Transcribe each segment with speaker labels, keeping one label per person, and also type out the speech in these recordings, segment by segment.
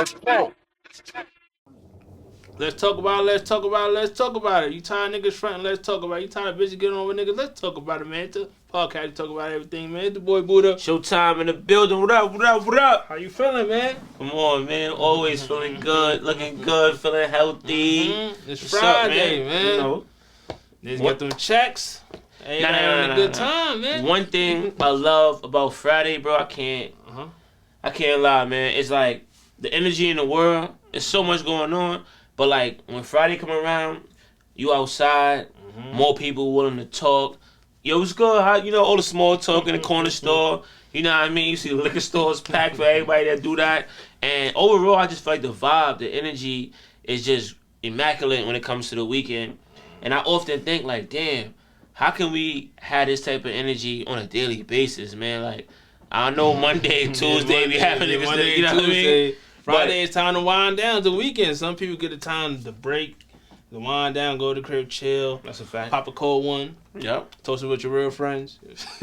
Speaker 1: Let's talk about it. Let's talk about it. Let's talk about it. You tired of niggas fronting? Let's talk about it. You tired of bitches getting on with niggas? Let's talk about it, man. The podcast, you talk about everything, man. The boy Buddha.
Speaker 2: Showtime in the building. What up? What up? What up?
Speaker 1: How you feeling, man?
Speaker 2: Come on, man. Always feeling good, looking good, feeling healthy.
Speaker 1: It's
Speaker 2: What's
Speaker 1: Friday,
Speaker 2: up,
Speaker 1: man.
Speaker 2: You know,
Speaker 1: Niggas got them checks. Everybody having a good time, man.
Speaker 2: One thing I love about Friday, bro, I can't lie, man. It's like the energy in the world. There's so much going on. But like when Friday come around, you outside, more people willing to talk. Yo, what's good? How, you know, all the small talk in the corner store. You know what I mean? You see the liquor stores packed for everybody that do that. And overall, I just feel like the vibe, the energy is just immaculate when it comes to the weekend. And I often think like, damn, how can we have this type of energy on a daily basis, man? Like, I know Monday, Tuesday, we having niggas,
Speaker 1: Monday,
Speaker 2: you know what I mean?
Speaker 1: Friday is time to wind down. The weekend, some people get the time to break, to wind down, go to the crib, chill.
Speaker 2: That's a fact.
Speaker 1: Pop a cold one.
Speaker 2: Yep.
Speaker 1: Toast it with your real friends.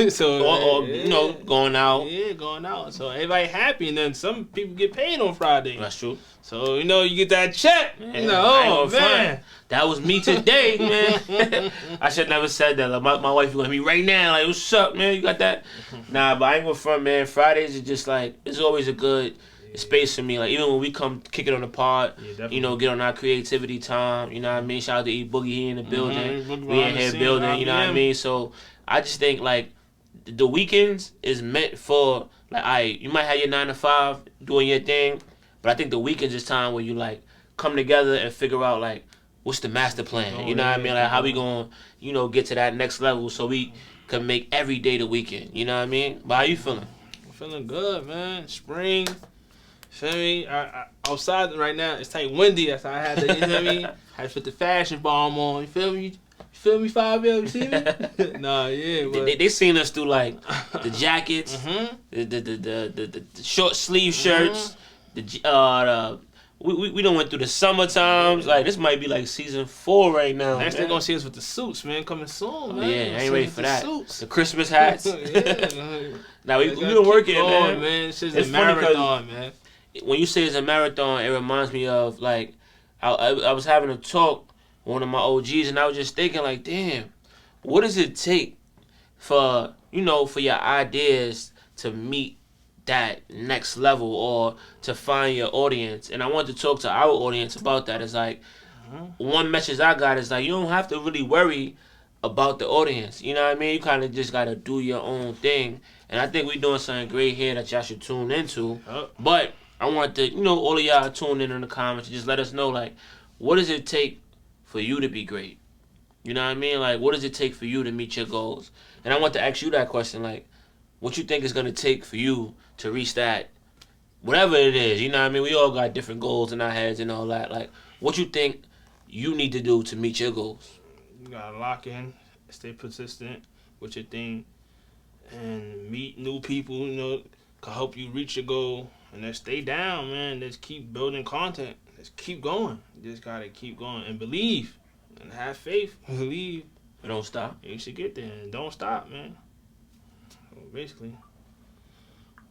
Speaker 1: So
Speaker 2: or you know, going out.
Speaker 1: Yeah, going out. So everybody happy, and then some people get paid on Friday.
Speaker 2: That's true.
Speaker 1: So you know, you get that check.
Speaker 2: Yeah,
Speaker 1: You know, oh man,
Speaker 2: that was me today, man. I should never said that. Like, my wife was like me right now. Like, what's up, man? You got that? Nah, but I ain't gonna front, man. Fridays is just like, it's always a good space for me. Like, even when we come kick it on the pod, you know, get on our creativity time. You know what I mean? Shout out to E Boogie, he in the building. We in here building. You know what I mean? So I just think like the weekends is meant for like, you might have your 9 to 5 doing your thing, but I think the weekends is time where you like come together and figure out like what's the master plan. You know what I mean? Like how we gonna, you know, get to that next level so we can make every day the weekend. You know what I mean? But how you feeling?
Speaker 1: I'm feeling good, man. Spring. Feel me? I outside right now, it's tight windy. That's how I had to, you feel me? Had to put the fashion bomb on. You feel me? You feel me, 5L? You see me? Nah, yeah. But
Speaker 2: They seen us through like the jackets, the short sleeve shirts, we done went through the summer times. Like this might be like season 4 right now.
Speaker 1: Next they gonna see us with the suits, man. Coming soon, man.
Speaker 2: Yeah, I ain't ready for that.
Speaker 1: Suits.
Speaker 2: The Christmas hats.
Speaker 1: Yeah.
Speaker 2: Now we been working, man.
Speaker 1: This is a marathon, man.
Speaker 2: When you say it's a marathon, it reminds me of like I was having a talk with one of my OGs, and I was just thinking like, damn, what does it take for, you know, for your ideas to meet that next level or to find your audience? And I want to talk to our audience about that. It's like one message I got is like, you don't have to really worry about the audience. You know what I mean? You kind of just got to do your own thing. And I think we doing something great here that y'all should tune into. But I want to, you know, all of y'all tune in the comments and just let us know, like, what does it take for you to be great? You know what I mean? Like, what does it take for you to meet your goals? And I want to ask you that question, like, what you think is going to take for you to reach that, whatever it is, you know what I mean? We all got different goals in our heads and all that. Like, what you think you need to do to meet your goals?
Speaker 1: You got to lock in, stay persistent with your thing, and meet new people, you know, can help you reach your goal. And then stay down, man. Just keep building content. Just keep going. You just gotta keep going and believe and have faith. Believe.
Speaker 2: But don't stop.
Speaker 1: You should get there and don't stop, man. So basically,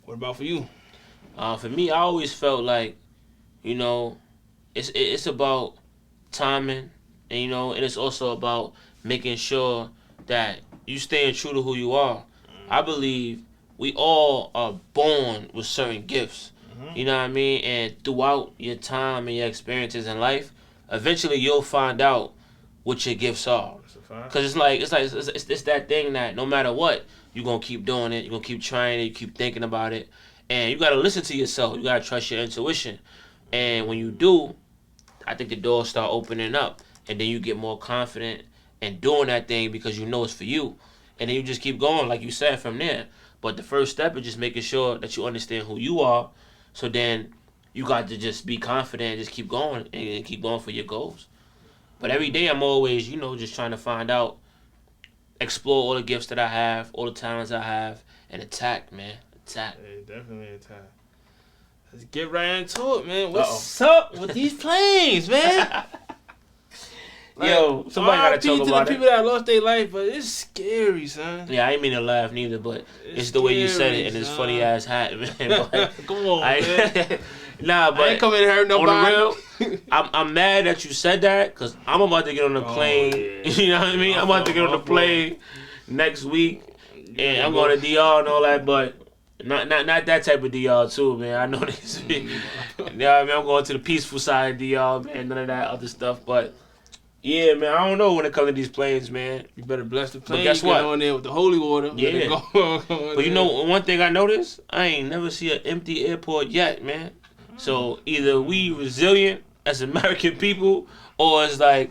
Speaker 1: what about for you?
Speaker 2: For me, I always felt like, you know, it's about timing, and you know, and it's also about making sure that you staying true to who you are. I believe we all are born with certain gifts, you know what I mean? And throughout your time and your experiences in life, eventually you'll find out what your gifts are. Cause it's that thing that no matter what, you're gonna keep doing it, you're gonna keep trying it, you keep thinking about it, and you gotta listen to yourself. You gotta trust your intuition, and when you do, I think the doors start opening up, and then you get more confident in doing that thing because you know it's for you, and then you just keep going, like you said, from there. But the first step is just making sure that you understand who you are. So then you got to just be confident and just keep going and keep going for your goals. But every day I'm always, you know, just trying to find out, explore all the gifts that I have, all the talents I have, and attack, man. Attack.
Speaker 1: Hey, definitely attack. Let's get right into it, man. What's up with these planes, man?
Speaker 2: Yo, somebody gotta talk
Speaker 1: to
Speaker 2: about
Speaker 1: the
Speaker 2: it.
Speaker 1: people that lost their life, but it's scary, son.
Speaker 2: Yeah, I ain't mean to laugh neither, but it's the way you said it and this funny ass hat, man. But
Speaker 1: Come on, man.
Speaker 2: Nah, but
Speaker 1: I ain't coming to hurt nobody.
Speaker 2: On the real, I'm mad that you said that because I'm about to get on the plane.
Speaker 1: Yeah.
Speaker 2: You know what I mean? I'm about to get on the plane next week, and I'm going to DR and all that, but not that type of DR too, man. I know this. You know what I mean? I'm going to the peaceful side of DR, man. None of that other stuff, but yeah, man. I don't know when it comes to these planes, man.
Speaker 1: You better bless the plane.
Speaker 2: But guess what?
Speaker 1: Get on there with the holy water.
Speaker 2: Yeah. But you know, one thing I noticed, I ain't never see an empty airport yet, man. So either we resilient as American people, or it's like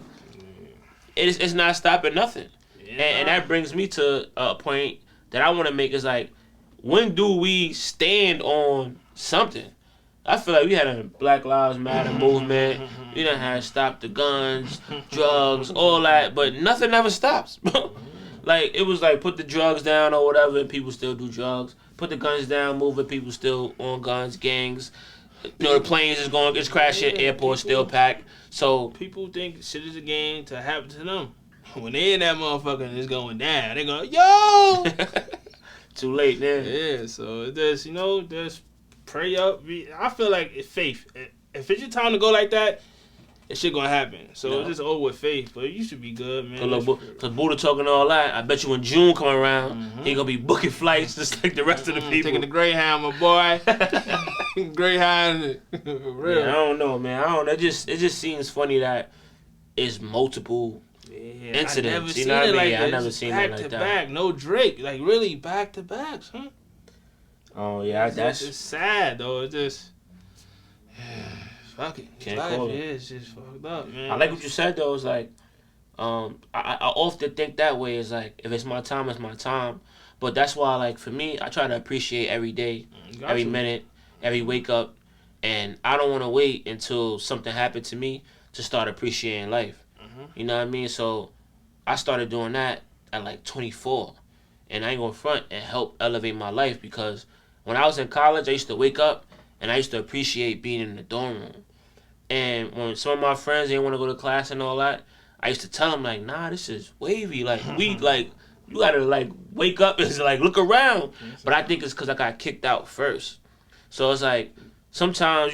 Speaker 2: it's not stopping nothing. Yeah. And that brings me to a point that I want to make is like, when do we stand on something? I feel like we had a Black Lives Matter movement. We done had stop the guns, drugs, all that, but nothing ever stops. Like, it was like, put the drugs down or whatever, and people still do drugs. Put the guns down, move it, people still on guns, gangs. You know, the planes is crashing, airports still packed. So
Speaker 1: people think shit is a game to happen to them. When they in that motherfucker and it's going down, they go, yo!
Speaker 2: Too late, man.
Speaker 1: Yeah, so there's, there's pray up. I feel like it's faith. If it's your time to go like that, it shit gonna happen. So it's just over with faith. But you should be good, man.
Speaker 2: Because Buddha talking all that, I bet you when June come around, he gonna be booking flights just like the rest of the people.
Speaker 1: Taking the Greyhound, my boy. Greyhound. Real.
Speaker 2: Yeah, I don't know, man. It just seems funny that it's multiple incidents. You know what I mean?
Speaker 1: Like
Speaker 2: I never seen it like that.
Speaker 1: Back to back, no Drake. Like really back to back, huh?
Speaker 2: Oh yeah,
Speaker 1: it's sad though. It's just fuck it.
Speaker 2: Can't
Speaker 1: life,
Speaker 2: call it.
Speaker 1: Yeah, it's just fucked up, man.
Speaker 2: I like what you said though. It's like, I often think that way. It's like, if it's my time, it's my time. But that's why, like, for me, I try to appreciate every day, every minute, every wake up, and I don't want to wait until something happened to me to start appreciating life. You know what I mean? So I started doing that at like 24, and I ain't gonna front and help elevate my life, because when I was in college, I used to wake up and I used to appreciate being in the dorm room. And when some of my friends didn't want to go to class and all that, I used to tell them, like, nah, this is wavy. Like, we, like, you gotta, like, wake up and, like, look around. But I think it's because I got kicked out first. So it's like, sometimes,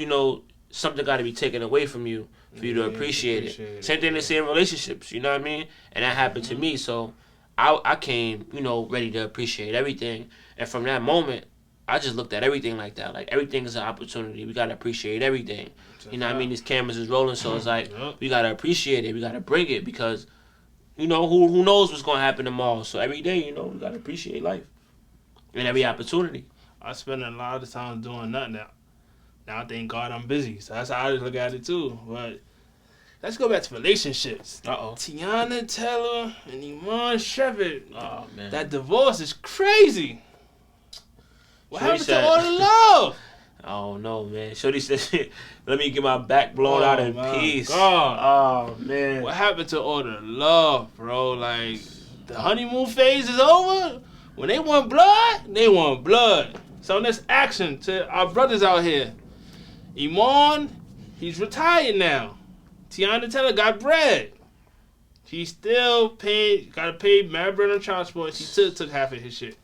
Speaker 2: something got to be taken away from you for you to appreciate it. Same thing they say in relationships, you know what I mean? And that happened to me. So I came, ready to appreciate everything. And from that moment, I just looked at everything like that. Like, everything is an opportunity. We got to appreciate everything. You know what I mean? These cameras is rolling, so it's like, we got to appreciate it. We got to bring it, because, who knows what's going to happen tomorrow. So every day, we got to appreciate life and every opportunity.
Speaker 1: I spend a lot of time doing nothing now. Now, thank God I'm busy. So that's how I just look at it, too. But let's go back to relationships. Teyana Taylor and Iman Shumpert.
Speaker 2: Oh, man.
Speaker 1: That divorce is crazy. What happened to all the love?
Speaker 2: I don't know, man. Shorty said, let me get my back blown out in peace.
Speaker 1: God.
Speaker 2: Oh, man.
Speaker 1: What happened to all the love, bro? Like, the honeymoon phase is over. When they want blood, they want blood. So let's action to our brothers out here. Iman, he's retired now. Teyana Taylor got bread. He still gotta pay Mad Bread on child support. He took half of his shit.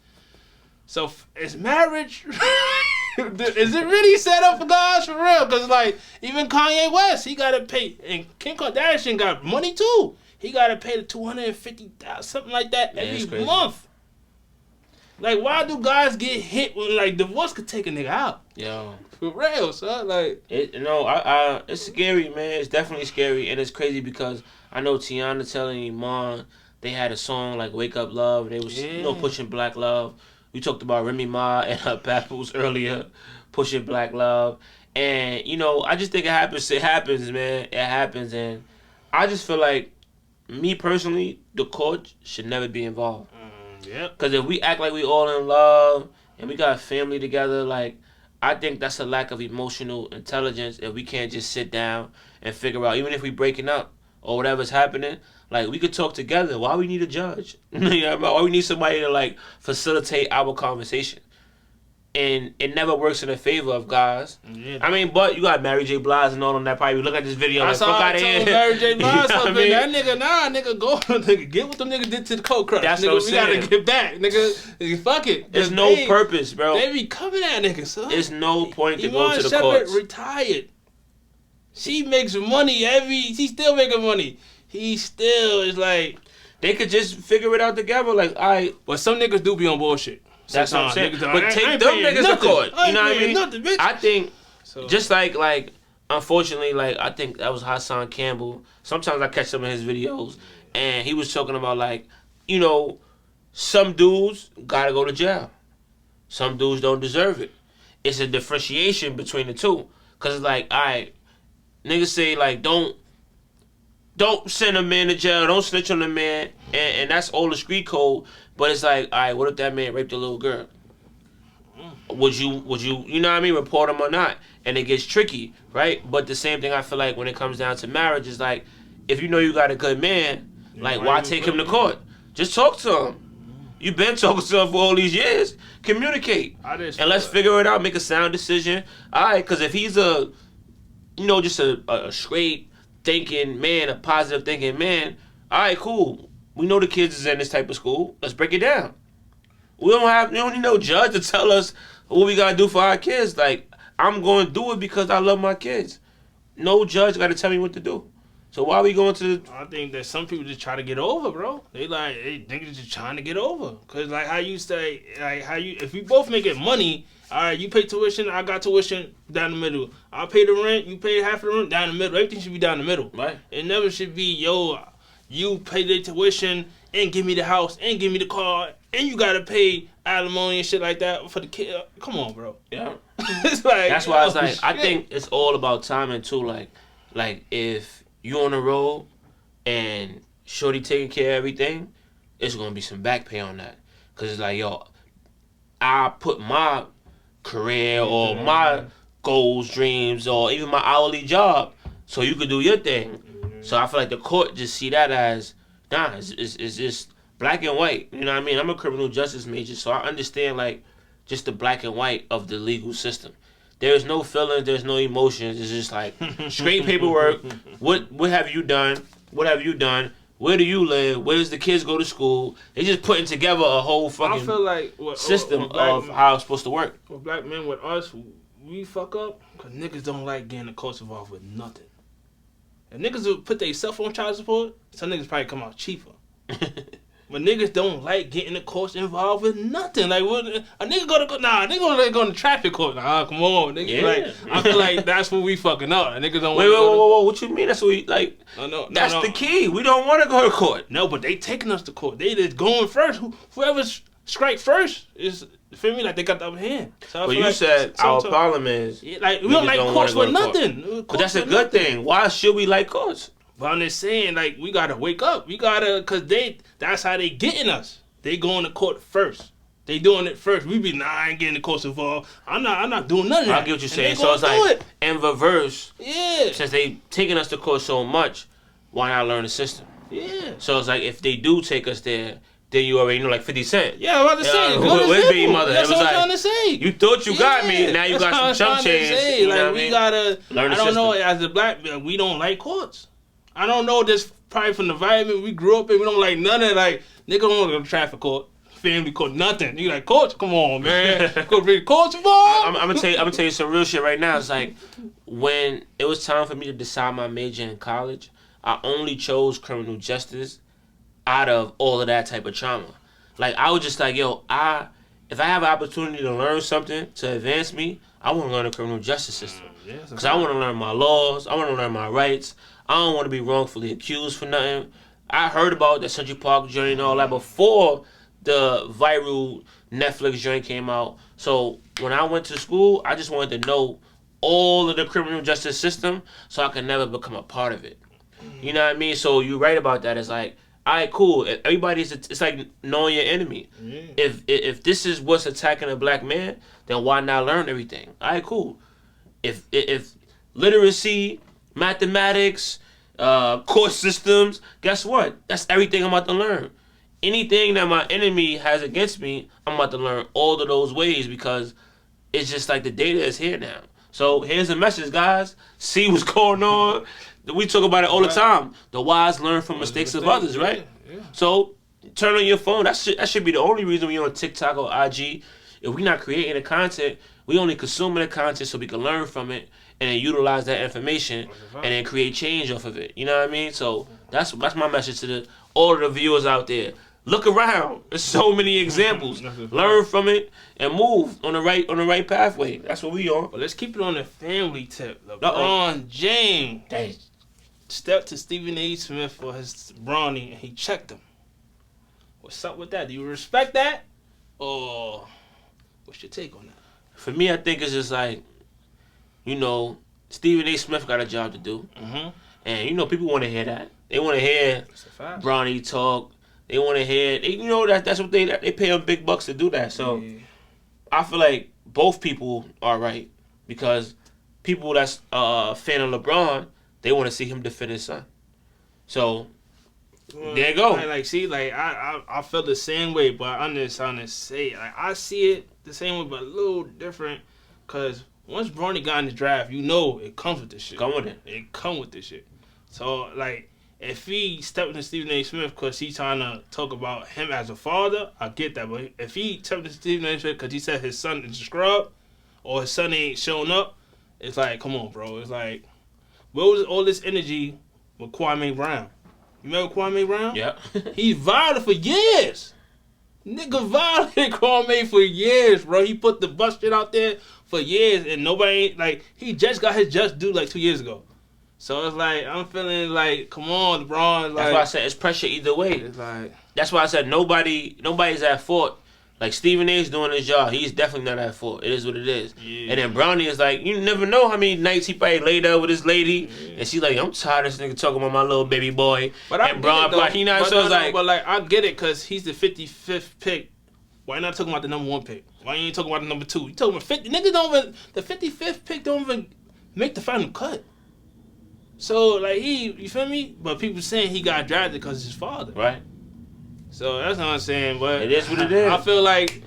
Speaker 1: So is marriage, is it really set up for guys for real? Because, like, even Kanye West, he gotta pay. And Kim Kardashian got money too. He gotta pay the $250,000, something like that, every month. Like, why do guys get hit when, like, divorce could take a nigga out?
Speaker 2: Yo.
Speaker 1: For real, son. Like,
Speaker 2: it's scary, man. It's definitely scary, and it's crazy because I know Teyana Taylor and Iman, they had a song like "Wake Up Love." They was pushing black love. We talked about Remy Ma and her Papoose earlier, pushing black love, and I just think it happens. It happens, man. It happens, and I just feel like, me personally, the court should never be involved. Because if we act like we all in love and we got family together, like, I think that's a lack of emotional intelligence if we can't just sit down and figure out, even if we breaking up or whatever's happening, like, we could talk together. Why we need a judge? Why we need somebody to, like, facilitate our conversation? and it never works in the favor of guys.
Speaker 1: Yeah.
Speaker 2: I mean, but you got Mary J. Blige and all of that. Probably look at this video like, fuck out of here.
Speaker 1: Mary J. Blige,
Speaker 2: You know what I mean?
Speaker 1: that nigga, go, nigga, get what them niggas did to the Coke Crush.
Speaker 2: That's
Speaker 1: nigga,
Speaker 2: what I'm saying.
Speaker 1: We gotta get back, nigga. Fuck it.
Speaker 2: There's no purpose, bro.
Speaker 1: They be coming at niggas, son.
Speaker 2: There's no point to
Speaker 1: Iman
Speaker 2: go to the
Speaker 1: Shumpert
Speaker 2: courts.
Speaker 1: retired. She makes money she's still making money. He still is like.
Speaker 2: They could just figure it out together. Like,
Speaker 1: But some niggas do be on bullshit.
Speaker 2: That's what I'm saying.
Speaker 1: Niggas,
Speaker 2: But take them niggas to court. You know what I mean?
Speaker 1: Nothing, bitch.
Speaker 2: I think,
Speaker 1: So,
Speaker 2: just like, unfortunately, like, I think that was Hassan Campbell. Sometimes I catch some of his videos, and he was talking about, like, you know, some dudes gotta go to jail. Some dudes don't deserve it. It's a differentiation between the two. Because it's like, all right, niggas say, like, don't send a man to jail. Don't snitch on a man. And that's all the street code. But it's like, all right, what if that man raped a little girl? Would you know what I mean, report him or not? And it gets tricky, right? But the same thing I feel like when it comes down to marriage is like, if you know you got a good man, like, why take him to court? Just talk to him. You've been talking to him for all these years. Communicate. And let's figure it out. Make a sound decision. All right, because if he's just a straight thinking man, a positive thinking man, all right, cool. We know the kids is in this type of school. Let's break it down. We don't need no judge to tell us what we gotta do for our kids. Like, I'm going to do it because I love my kids. No judge got to tell me what to do. So why are we going to the...
Speaker 1: I think that some people just try to get over, bro. They think they're just trying to get over. Because, like, how you say, like, if we both making money, all right, you pay tuition, I got tuition, down the middle. I pay the rent, you pay half of the rent, down the middle. Everything should be down the middle.
Speaker 2: Right.
Speaker 1: It never should be, you pay the tuition and give me the house and give me the car and you got to pay alimony and shit like that for the kid. Come on, bro.
Speaker 2: Yeah.
Speaker 1: It's like...
Speaker 2: That's why it's like, I think it's all about timing, too. Like if you on the road and shorty taking care of everything, it's going to be some back pay on that. Because it's like, yo, I put my career or my goals, dreams, or even my hourly job so you could do your thing. So I feel like the court just see that as, nah, it's just black and white. You know what I mean? I'm a criminal justice major, so I understand, like, just the black and white of the legal system. There's no feelings, there's no emotions. It's just like straight paperwork. What have you done? What have you done? Where do you live? Where does the kids go to school? They just putting together a whole fucking
Speaker 1: I feel like
Speaker 2: system of how it's supposed to work.
Speaker 1: With black men, with us, we fuck up because niggas don't like getting the courts involved with nothing. If niggas would put their cell phone child support, some niggas probably come out cheaper. But niggas don't like getting the courts involved with nothing. Like, what, a nigga go to nigga go to traffic court. Nah, come on, nigga.
Speaker 2: Yeah.
Speaker 1: Like, I feel like that's what we fucking up. Niggas don't.
Speaker 2: Wait, what you mean? That's what we like.
Speaker 1: No,
Speaker 2: that's the key. We don't want to go to court.
Speaker 1: No, but they taking us to court. They just going first. Whoever strike first is, feel me, like they got the upper hand. So
Speaker 2: but you like said our problem is
Speaker 1: like we don't like courts for nothing.
Speaker 2: But that's a good thing. Why should we like courts?
Speaker 1: But I'm just saying, like, we gotta wake up. We gotta, cause that's how they getting us. They going to court first. They doing it first. We be, I ain't getting the courts involved. I'm not doing nothing.
Speaker 2: I get what you're saying. So it's like, in reverse,
Speaker 1: yeah.
Speaker 2: Since they taking us to court so much, why not learn the system?
Speaker 1: Yeah.
Speaker 2: So it's like, if they do take us there, then you already know, like 50 Cent.
Speaker 1: Yeah, I'm about to say.
Speaker 2: Where's Big Mother?
Speaker 1: That's
Speaker 2: it was
Speaker 1: what
Speaker 2: like,
Speaker 1: I'm trying to say.
Speaker 2: You thought you got me, now you got some chump change. You know
Speaker 1: like, we gotta,
Speaker 2: learn the
Speaker 1: I don't
Speaker 2: system.
Speaker 1: know, as a black man, we don't like courts. I don't know, this probably from the environment we grew up in. We don't like none of like, nigga don't want to go to traffic court, family court, nothing. You like, courts? Come on, man. Go to courts involved?
Speaker 2: I'm gonna tell you some real shit right now. It's like, when it was time for me to decide my major in college, I only chose criminal justice out of all of that type of trauma. Like, I was just like, yo, if I have an opportunity to learn something to advance me, I want to learn the criminal justice system. Because I want to learn my laws. I want to learn my rights. I don't want to be wrongfully accused for nothing. I heard about the Central Park joint and all that before the viral Netflix joint came out. So when I went to school, I just wanted to know all of the criminal justice system so I could never become a part of it. You know what I mean? So you're right about that. It's like, all right, cool. It's like knowing your enemy. Yeah. If this is what's attacking a black man, then why not learn everything? All right, cool. If literacy, mathematics, court systems, guess what? That's everything I'm about to learn. Anything that my enemy has against me, I'm about to learn all of those ways because it's just like the data is here now. So here's a message, guys. See what's going on. We talk about it all the time. The wise learn from mistakes of others, right?
Speaker 1: Yeah.
Speaker 2: So turn on your phone. That should be the only reason we on TikTok or IG. If we not creating the content, we only consuming the content so we can learn from it and then utilize that information and then create change off of it. You know what I mean? So that's my message to all of the viewers out there. Look around. There's so many examples. Learn from it and move on the right pathway. That's what we on.
Speaker 1: But let's keep it on the family tip. LeBron James stepped to Stephen A. Smith for his Bronny and he checked him. What's up with that? Do you respect that? Or what's your take on that?
Speaker 2: For me, I think it's just like, you know, Stephen A. Smith got a job to do.
Speaker 1: Mm-hmm.
Speaker 2: And, you know, people want to hear that. They want to hear Bronny talk. They want to hear, you know, that's what they pay them big bucks to do that. So yeah. I feel like both people are right because people that's a fan of LeBron, they want to see him defend his son. So there you go.
Speaker 1: I feel the same way, but I'm just trying to say, like, I see it the same way, but a little different. Cause once Bronny got in the draft, you know it comes with this shit. It come with this shit. So like, if he stepped into Stephen A. Smith because he's trying to talk about him as a father, I get that. But if he stepped into Stephen A. Smith because he said his son is a scrub or his son ain't showing up, it's like, come on, bro. It's like, where was all this energy with Kwame Brown? You remember Kwame Brown?
Speaker 2: Yeah.
Speaker 1: He violated for years. Nigga violated Kwame for years, bro. He put the bus shit out there for years, and nobody, like, he just got his just due like 2 years ago. So it's like, I'm feeling like, come on, LeBron. Like,
Speaker 2: that's why I said it's pressure either way.
Speaker 1: It's like,
Speaker 2: that's why I said nobody's at fault. Like, Stephen A.'s doing his job. He's definitely not at fault. It is what it is. Yeah. And then Bronny is like, you never know how many nights he probably laid up with his lady. Yeah. And she's like, I'm tired of this nigga talking about my little baby boy.
Speaker 1: But
Speaker 2: and Bron, you know, so it's like.
Speaker 1: But like, I get it because he's the 55th pick. Why not talking about the number 1 pick? Why you ain't talking about the number 2? You talking about 50? Niggas don't even, the 55th pick don't even make the final cut. So, like, you feel me? But people saying he got drafted because of his father.
Speaker 2: Right.
Speaker 1: So, that's what I'm saying. But
Speaker 2: it is what it is.
Speaker 1: I feel like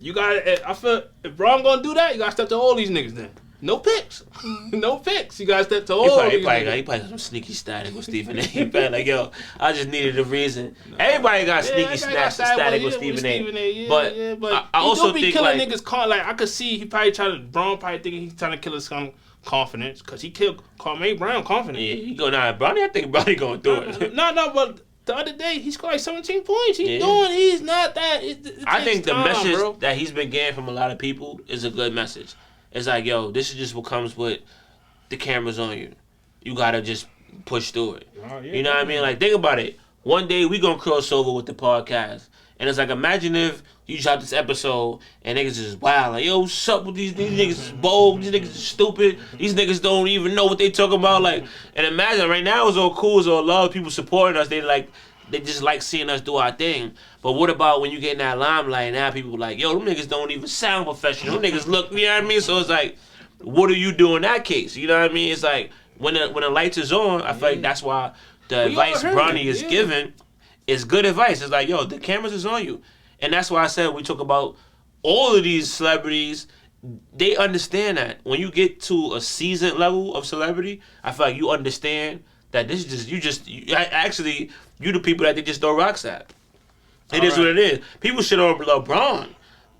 Speaker 1: you got to, if Bron going to do that, you got to step to all these niggas then. No picks. No picks. You got to step to all these niggas.
Speaker 2: He probably got some sneaky static with Stephen A. He probably like, yo, I just needed a reason. Everybody got sneaky static with Stephen A. But I also think,
Speaker 1: killing niggas, like, I could see Bron probably thinking he's trying to kill his confidence because he killed Kwame Brown confidence.
Speaker 2: Yeah, he go now. Bronny, I think Bronny going through it.
Speaker 1: No, but the other day he scored like 17 points. He's not that.
Speaker 2: I think the message that he's been getting from a lot of people is a good message. It's like, yo, this is just what comes with the cameras on you. You gotta just push through it. Oh, yeah, you know what I mean? Like, think about it. One day we gonna cross over with the podcast. And it's like, imagine if you drop this episode and niggas is wild. Like, yo, what's up with these niggas is bold, these niggas is stupid, these niggas don't even know what they talking about. Like, and imagine right now it's all cool, it's all love, people supporting us, they just like seeing us do our thing. But what about when you get in that limelight and now people like, yo, them niggas don't even sound professional. Them niggas look, you know what I mean? So it's like, what do you do in that case? You know what I mean? It's like, when the lights is on, I feel like that's why the advice Bronny is giving is good advice. It's like, yo, the cameras is on you. And that's why I said we talk about all of these celebrities, they understand that. When you get to a seasoned level of celebrity, I feel like you understand that this is just, you the people that they just throw rocks at. It is what it is. People shit on LeBron.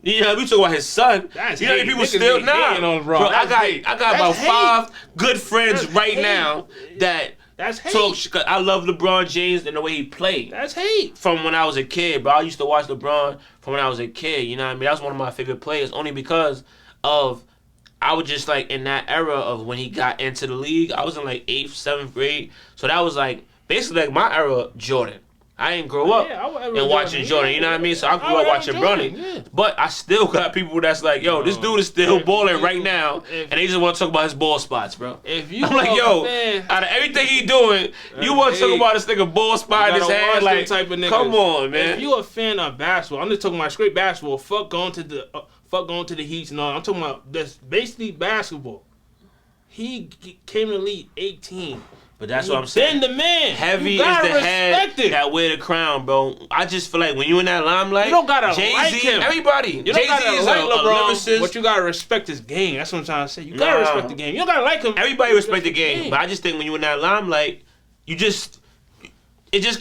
Speaker 2: You know, we talk about his son.
Speaker 1: That's
Speaker 2: you know, people still on bro. I got about 5 good friends now that talk. Cause I love LeBron James and the way he played.
Speaker 1: That's hate.
Speaker 2: From when I was a kid, bro. I used to watch LeBron from when I was a kid. You know what I mean? That was one of my favorite players, only because of I was just like in that era of when he got into the league. I was in like 8th, 7th grade, so that was like basically like my era, Jordan. I didn't grow up and watching Jordan, you know what I mean? So I grew up watching Bronny. Yeah. But I still got people that's like, yo, this dude is still balling right now, and they just want to talk about his ball spots, bro. I'm like, yo, out of everything he doing, you want to talk about this nigga ball spot in his hand? Like, type of come on, man.
Speaker 1: If you a fan of basketball, I'm just talking about straight basketball. Fuck going to the Heats and all. I'm talking about that's basically basketball. He came to the league 18.
Speaker 2: But that's what I'm saying.
Speaker 1: Been the man.
Speaker 2: Heavy is the head that wear the crown, bro. I just feel like when you in that limelight,
Speaker 1: you don't gotta
Speaker 2: Jay-Z,
Speaker 1: like him.
Speaker 2: Everybody.
Speaker 1: You don't gotta like LeBron, but you gotta respect his game. That's what I'm trying to say. You gotta respect the game. You don't gotta like him.
Speaker 2: Everybody respect the game, but I just think when you in that limelight, it just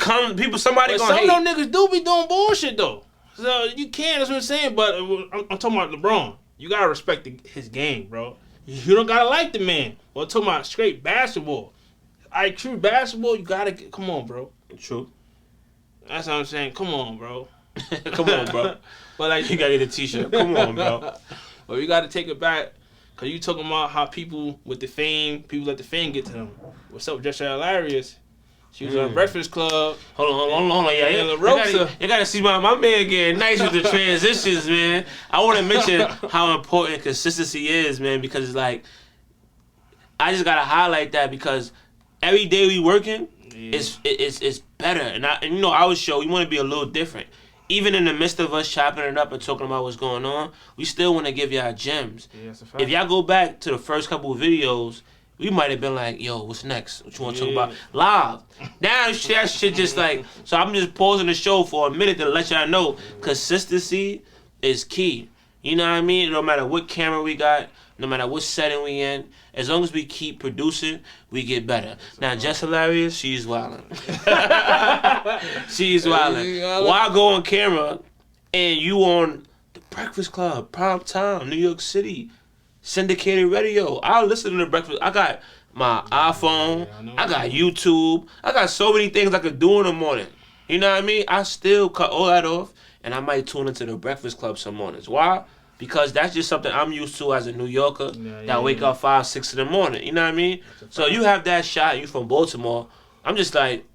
Speaker 2: comes. Somebody gonna hate.
Speaker 1: Some of them niggas do be doing bullshit though. So you can. That's what I'm saying. But I'm talking about LeBron. You gotta respect his game, bro. You don't gotta like the man. Well, I'm talking about straight basketball. IQ basketball, you gotta come on, bro.
Speaker 2: True.
Speaker 1: That's what I'm saying. Come on, bro.
Speaker 2: Come on, bro.
Speaker 1: But like
Speaker 2: you gotta get a t-shirt. Come on, bro.
Speaker 1: Well, you gotta take it back, cause you talking about how people with the fame, people let the fame get to them. What's up, Jess Hilarious? She was on Breakfast Club.
Speaker 2: Hold on. Yeah. You gotta see my man getting nice with the transitions, man. I want to mention how important consistency is, man, because it's like I just gotta highlight that because every day we working, it's better. And you know, our show, we want to be a little different. Even in the midst of us chopping it up and talking about what's going on, we still want to give y'all gems. Yeah, that's a fact. If y'all go back to the first couple of videos, we might have been like, yo, what's next? What you want to talk about? Live. Now that shit just like, so I'm just pausing the show for a minute to let y'all know consistency is key. You know what I mean? No matter what camera we got, no matter what setting we in, as long as we keep producing, we get better. Now, Jess Hilarious, she's wildin'. She's wildin'. Why go on camera and you on the Breakfast Club, prime time, New York City, syndicated radio? I'll listen to the Breakfast. I got my iPhone. I got YouTube. I got so many things I could do in the morning. You know what I mean? I still cut all that off, and I might tune into the Breakfast Club some mornings. Why? Because that's just something I'm used to as a New Yorker that wake up 5, 6 in the morning. You know what I mean? So you have that shot. You from Baltimore. I'm just like,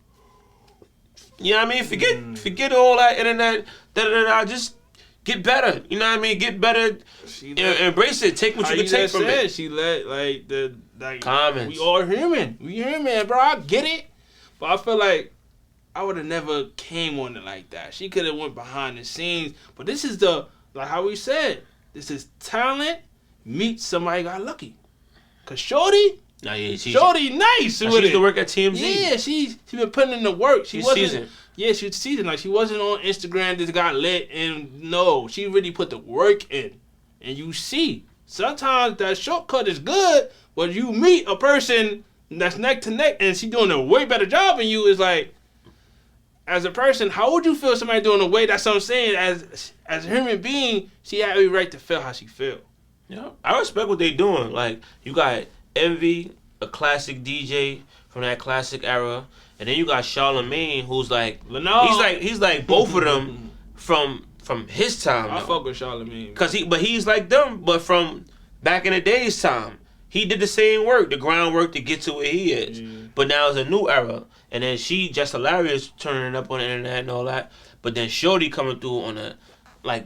Speaker 2: you know what I mean? Forget all that internet. Just get better. You know what I mean? Get better. Embrace it. Take what you can take from it.
Speaker 1: She let the
Speaker 2: comments.
Speaker 1: We all human. We human, bro. I get it, but I feel like I would have never came on it like that. She could have went behind the scenes, but this is like how we said. This is talent meets somebody got lucky. Cause Shorty nice.
Speaker 2: She used to work at TMZ.
Speaker 1: Yeah, she been putting in the work. She wasn't
Speaker 2: seasoned.
Speaker 1: Yeah, she was seasoned. Like she wasn't on Instagram. Just got lit, and no, she really put the work in. And you see, sometimes that shortcut is good, but you meet a person that's neck to neck, and she doing a way better job than you. Is like, as a person, how would you feel somebody doing a way? That's what I'm saying. As a human being, she had every right to feel how she feel.
Speaker 2: Yeah, I respect what they doing. Like, you got Envy, a classic DJ from that classic era, and then you got Charlamagne, who's like, he's like both of them from his time.
Speaker 1: I fuck with Charlamagne,
Speaker 2: but he's like them, but from back in the day's time. He did the same work, the groundwork to get to where he is. But now it's a new era. And then she just hilarious turning up on the internet and all that. But then Shorty coming through on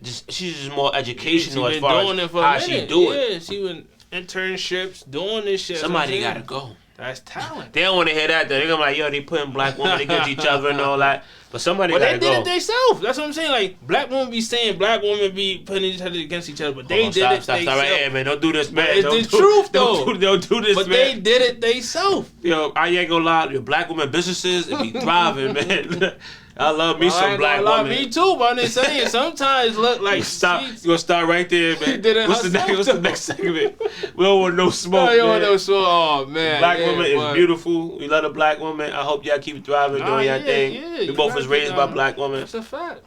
Speaker 2: she's just more educational as far as how she do it.
Speaker 1: Yeah, she was internships, doing this shit.
Speaker 2: Somebody gotta go.
Speaker 1: That's talent.
Speaker 2: They don't want to hear that though. They're gonna be like, yo, they putting black women against each other and all that. But somebody gotta go.
Speaker 1: They did it themselves. That's what I'm saying. Like, black women be saying black women be putting each other against each other, but they did it themselves. Stop right here, man. Don't do this, man. It's the truth, though.
Speaker 2: Don't do this,
Speaker 1: but
Speaker 2: man.
Speaker 1: But they did it themselves.
Speaker 2: Yo, I ain't gonna lie. Your black women businesses, it be thriving, man. I love me some black women.
Speaker 1: Me too, but I'm just saying, sometimes look like...
Speaker 2: You gonna start right there, man. What's the next segment? We don't want no smoke,
Speaker 1: man. Want no smoke. Oh, man.
Speaker 2: Black woman is beautiful. We love a black woman. I hope y'all keep thriving, doing your thing. Yeah, we both was raised by black women.
Speaker 1: That's a fact.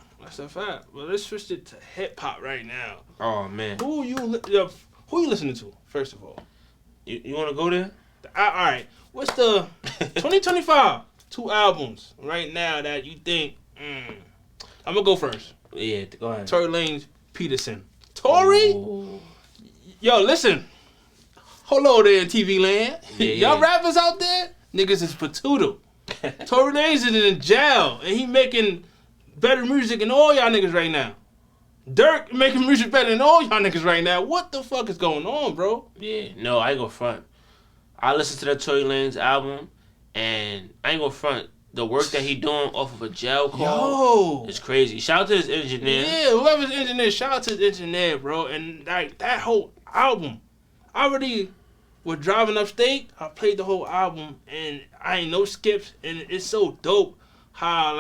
Speaker 1: Well, let's switch it to hip-hop right now.
Speaker 2: Oh, man.
Speaker 1: Who you listening to, first of all?
Speaker 2: You want to go there?
Speaker 1: All right. What's the 2025? 2 albums right now that you think, I'm going to go first.
Speaker 2: Yeah, go ahead.
Speaker 1: Tory Lanez, Peterson. Tory? Oh. Yo, listen. Hello there in TV land. Yeah. Y'all rappers out there, niggas is patoodle. Tory Lanez is in jail, and he making better music than all y'all niggas right now. Dirk making music better than all y'all niggas right now. What the fuck is going on, bro?
Speaker 2: Yeah, no, I ain't gonna front. I listened to that Tory Lanez album, and I ain't gonna front. The work that he doing off of a jail call is crazy. Shout out to his engineer.
Speaker 1: Yeah, whoever's engineer, shout out to his engineer, bro. And like that whole album, I already with driving upstate, I played the whole album and I ain't no skips, and it's so dope how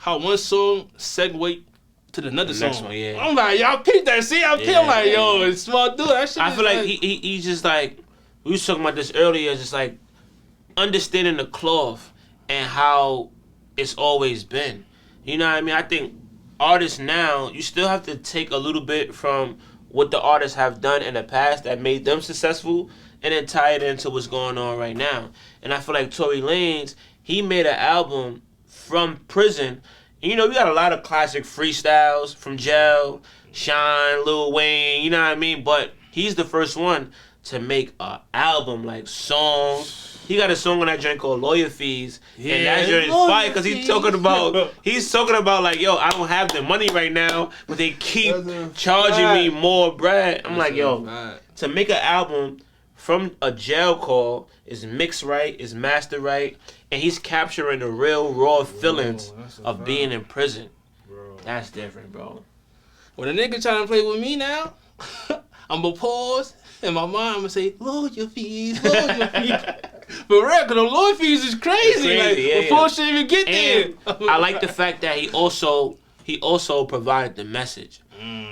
Speaker 1: one song segued to the another song.
Speaker 2: Next one, yeah.
Speaker 1: I'm like, y'all peep that. See, I'm like, yo, it's smart dude. That shit
Speaker 2: I
Speaker 1: is
Speaker 2: feel like he's just like, we was talking about this earlier, just like understanding the cloth and how it's always been. You know what I mean? I think artists now, you still have to take a little bit from what the artists have done in the past that made them successful and then tie it into what's going on right now. And I feel like Tory Lanez, he made an album from prison. And, you know, we got a lot of classic freestyles from jail, Shine, Lil Wayne, you know what I mean? But he's the first one to make an album, like songs. He got a song on that joint called Lawyer Fees, and that joint is fire because he's talking about like, yo, I don't have the money right now, but they keep charging me more bread. I'm like, yo, to make an album from a jail call is mixed right, is mastered right, and he's capturing the real raw feelings of being in prison. Bro. That's different, bro.
Speaker 1: When a nigga trying to play with me now, I'm gonna pause. In my mind, I'm gonna say, lawyer fees. For real, because the lawyer fees is crazy. Before shit even get there.
Speaker 2: I like the fact that he also provided the message.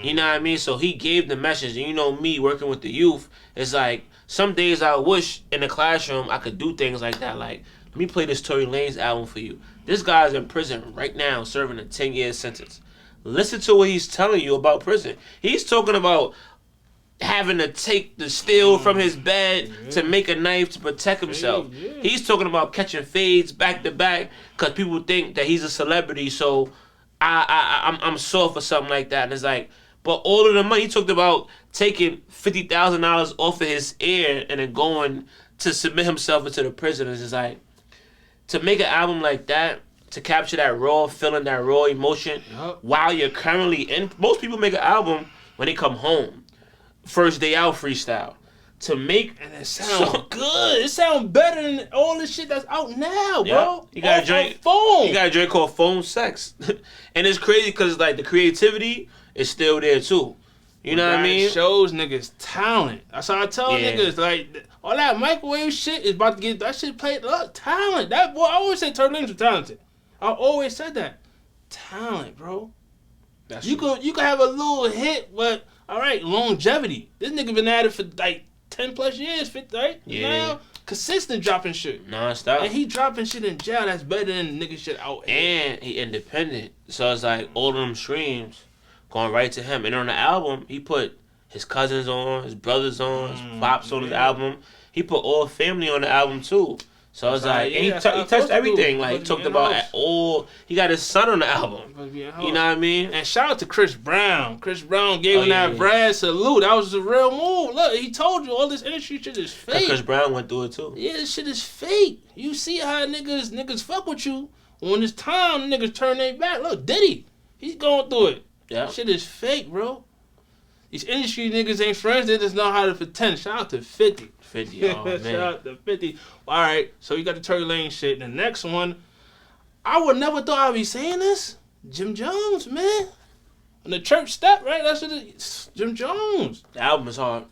Speaker 2: You know what I mean? So he gave the message. And you know me, working with the youth, it's like, some days I wish in the classroom I could do things like that. Like, let me play this Tory Lanez album for you. This guy's in prison right now serving a 10-year sentence. Listen to what he's telling you about prison. He's talking about having to take the steel from his bed to make a knife to protect himself. He's talking about catching fades back to back because people think that he's a celebrity, so I'm soft or something like that. And it's like, but all of the money, he talked about taking $50,000 off of his ear and then going to submit himself into the prison. It's just like, to make an album like that, to capture that raw feeling, that raw emotion, while you're currently in, most people make an album when they come home. First day out freestyle. To make,
Speaker 1: and it sounds so good. It sounds better than all this shit that's out now, bro.
Speaker 2: You got a joint called Phone Sex. And it's crazy because like the creativity is still there too. You know what I mean?
Speaker 1: Shows niggas talent. That's how I tell niggas, like, all that microwave shit is about to get that shit played up. Talent. That boy, I always say Tory Lanez was talented. I always said that. Talent, bro. You could have a little hit, but all right, longevity. This nigga been at it for like 10 plus years, right?
Speaker 2: Yeah.
Speaker 1: Now, consistent dropping shit.
Speaker 2: Non-stop.
Speaker 1: And he dropping shit in jail that's better than nigga shit out here.
Speaker 2: And he independent. So it's like all of them streams going right to him. And on the album, he put his cousins on, his brothers on, his pops on his album. He put all family on the album too. So it's like, and he touched everything. Like, he talked about all. He got his son on the album. You know what I mean?
Speaker 1: And shout out to Chris Brown. Chris Brown gave him that Brad salute. That was a real move. Look, he told you all this industry shit is fake.
Speaker 2: Chris Brown went through it too.
Speaker 1: Yeah, this shit is fake. You see how niggas fuck with you. When it's time, niggas turn their back. Look, Diddy, he's going through it. Yeah. Shit is fake, bro. These industry niggas ain't friends. They just know how to pretend. Shout out to 50.
Speaker 2: 50, oh man.
Speaker 1: Shout out to 50. All right, so you got the Tory Lanez shit. The next one, I would never thought I'd be saying this. Jim Jones, man. On the church step, right? That's what it is. Jim Jones.
Speaker 2: The album is hard.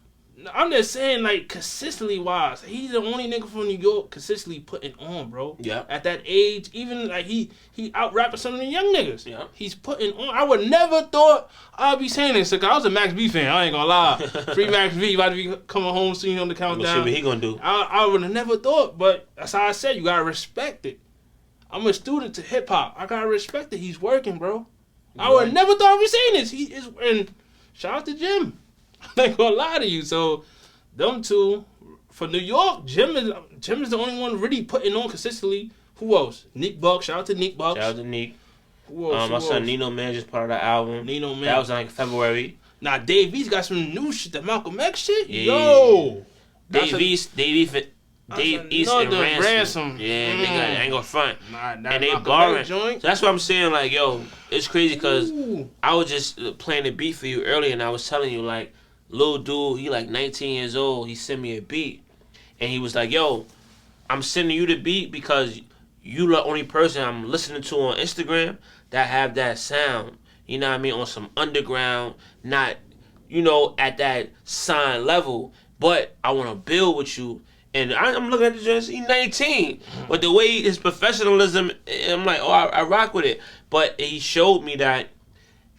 Speaker 1: I'm just saying, like, consistently wise, he's the only nigga from New York consistently putting on, bro.
Speaker 2: Yeah.
Speaker 1: At that age, even like he out rapping some of the young niggas.
Speaker 2: Yeah.
Speaker 1: He's putting on. I would never thought I'd be saying this. Cause I was a Max B fan. I ain't gonna lie. Free Max B about to be coming home soon on the countdown.
Speaker 2: Let's see what he gonna do.
Speaker 1: I would have never thought, but that's how I said you gotta respect it. I'm a student to hip hop. I gotta respect it. He's working, bro. I would never thought I'd be saying this. He is, and shout out to Jim. I ain't gonna lie to you. So, them two, for New York, Jim is the only one really putting on consistently. Who else? Nick Buck. Shout out to Nick Buck.
Speaker 2: Shout out to Nick.
Speaker 1: Who else?
Speaker 2: My son Nino Man just part of the album.
Speaker 1: Nino Man.
Speaker 2: That was like February.
Speaker 1: Nah, Dave East got some new shit. That Malcolm X shit.
Speaker 2: Yeah.
Speaker 1: Yo.
Speaker 2: Dave East and Ransom. Yeah, nigga, ain't gonna front. And they borrowing. So that's what I'm saying. Like, yo, it's crazy because I was just playing the beat for you earlier, and I was telling you, like, little dude, he like 19 years old, he sent me a beat. And he was like, yo, I'm sending you the beat because you the only person I'm listening to on Instagram that have that sound. You know what I mean? On some underground, not, you know, at that sign level. but I want to build with you. And I'm looking at the Jess, he's 19. But the way his professionalism, I'm like, oh, I rock with it. But he showed me that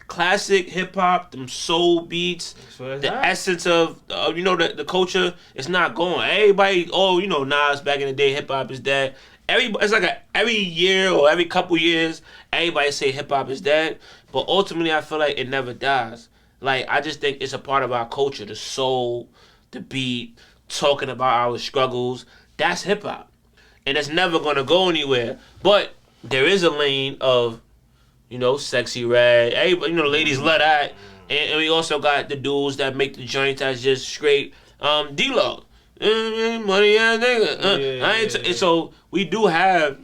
Speaker 2: classic hip hop, them soul beats, the essence of the culture, it's not going. Everybody, Nas back in the day, hip hop is dead. It's like every year or every couple years, everybody say hip hop is dead. But ultimately, I feel like it never dies. Like, I just think it's a part of our culture, the soul, the beat, talking about our struggles. That's hip hop, and it's never gonna go anywhere. But there is a lane of, Sexy Red. Everybody, ladies love that, and we also got the dudes that make the joint that's just straight D-Lo. Money ass nigga. So we do have.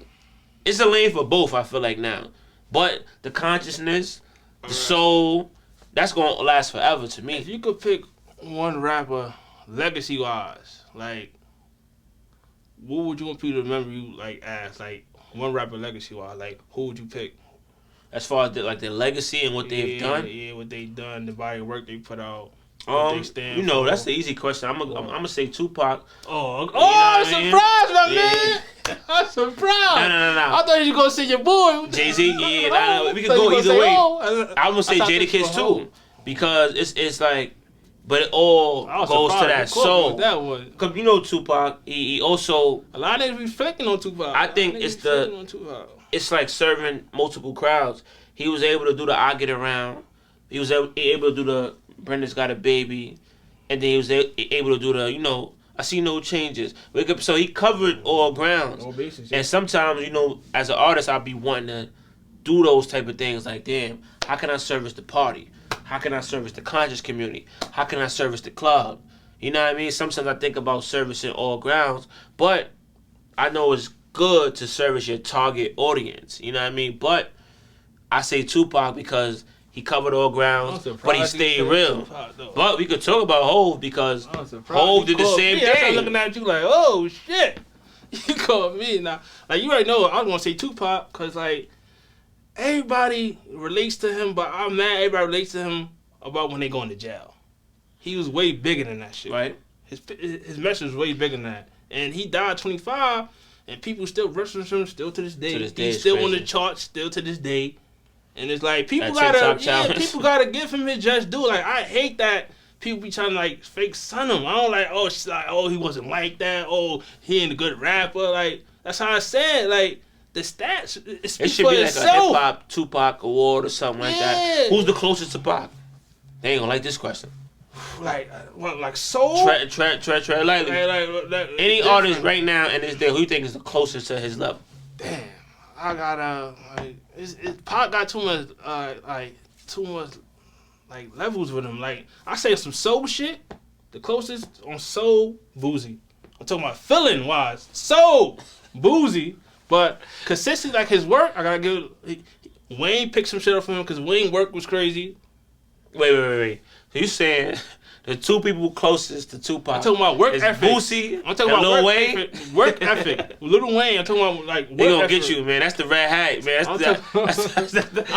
Speaker 2: It's a lane for both. I feel like now, but the consciousness, the soul, that's gonna last forever to me.
Speaker 1: If you could pick one rapper, legacy wise, like, what would you want people to remember you like as? Like, one rapper legacy wise, like, who would you pick?
Speaker 2: As far as their legacy and what they've done?
Speaker 1: Yeah, what they've done, the body of work they put out. They stand for.
Speaker 2: That's the easy question. I'm gonna say Tupac.
Speaker 1: I'm surprised, my man. I'm surprised. No. I thought you were gonna say your boy.
Speaker 2: Jay-Z, yeah. We could go either way. I'm gonna say Jadakiss too, because it's like, but it all goes to that soul.
Speaker 1: That one.
Speaker 2: Cause Tupac, he also
Speaker 1: a lot of niggas reflecting on Tupac.
Speaker 2: I think it's like serving multiple crowds. He was able to do the I Get Around. He was able to do the Brenda's Got a Baby, and then he was able to do the I See No Changes. So he covered all grounds.
Speaker 1: All bases.
Speaker 2: And sometimes as an artist, I'll be wanting to do those type of things. Like, damn, how can I service the party? How can I service the conscious community? How can I service the club? You know what I mean? Sometimes I think about servicing all grounds, but I know it's good to service your target audience. You know what I mean? But I say Tupac because he covered all grounds, but he stayed real. Tupac, but we could talk about Hov because Hov did the same thing.
Speaker 1: I'm looking at you like, oh shit, you called me now. Like, you already know I was gonna say Tupac because like everybody relates to him, but I'm mad everybody relates to him about when they going to jail. He was way bigger than that shit.
Speaker 2: Right.
Speaker 1: His message was way bigger than that, and he died 25, and people still reference him still to this day. He's still on the charts still to this day. And it's like people gotta give him his just due. Like, I hate that people be trying to like fake son him. I don't like he wasn't like that. Oh, he ain't a good rapper. Like, that's how I said. Like, the stats it
Speaker 2: should be like a hip hop Tupac award or something like that. Who's the closest to Pac? They ain't gonna like this question.
Speaker 1: Like soul?
Speaker 2: Tread lightly. Any artist right now in this day who you think is the closest to his level?
Speaker 1: Damn, I gotta Pac got too much levels with him. Like, I say some soul shit. The closest on soul, Boozy. I'm talking about feeling wise, soul, Boozy. But consistent, like his work, I gotta give. Wayne picked some shit up for him because Wayne work was crazy.
Speaker 2: Wait. So you saying the two people closest to Tupac?
Speaker 1: I'm talking about work ethic.
Speaker 2: Boosie,
Speaker 1: I'm talking about
Speaker 2: Lil Wayne.
Speaker 1: Work ethic. Lil Wayne. I'm talking about like work
Speaker 2: they gonna
Speaker 1: ethic.
Speaker 2: get you, man. That's the red hat, man.
Speaker 1: I'm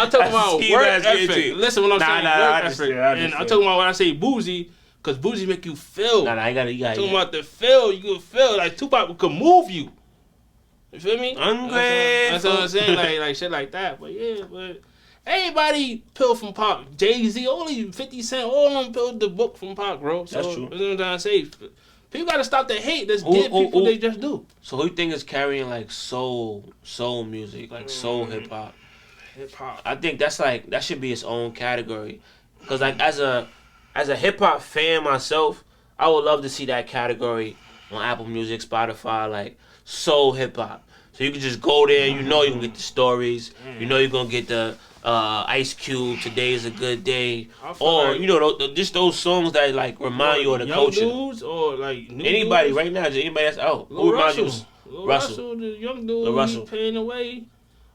Speaker 1: talking about work ethic. Listen, when I'm saying work ethic, and I'm talking about when I say Boozy, because Boozy make you feel.
Speaker 2: I got it.
Speaker 1: I'm talking about the feel. You can feel like Tupac could move you. You feel me? That's what I'm saying. Like shit like that. But yeah, but everybody peeled from Pac. Jay-Z, only 50 Cent, all of them peeled the book from Pac, bro. So,
Speaker 2: that's true.
Speaker 1: That's what I'm trying to say. People gotta stop the hate. Let's give people they just do.
Speaker 2: So who you think is carrying like soul music, like soul hip hop? I think that should be its own category. Cause like as a hip hop fan myself, I would love to see that category on Apple Music, Spotify, like soul hip hop. So you can just go there, you can get the stories, you're gonna get the Ice Cube, Today Is a Good Day, or like, just those songs that like remind you of the culture.
Speaker 1: Dudes or like
Speaker 2: anybody
Speaker 1: dudes.
Speaker 2: right now, just anybody that's out.
Speaker 1: Who reminds you? Russell, the young dude, he paying away.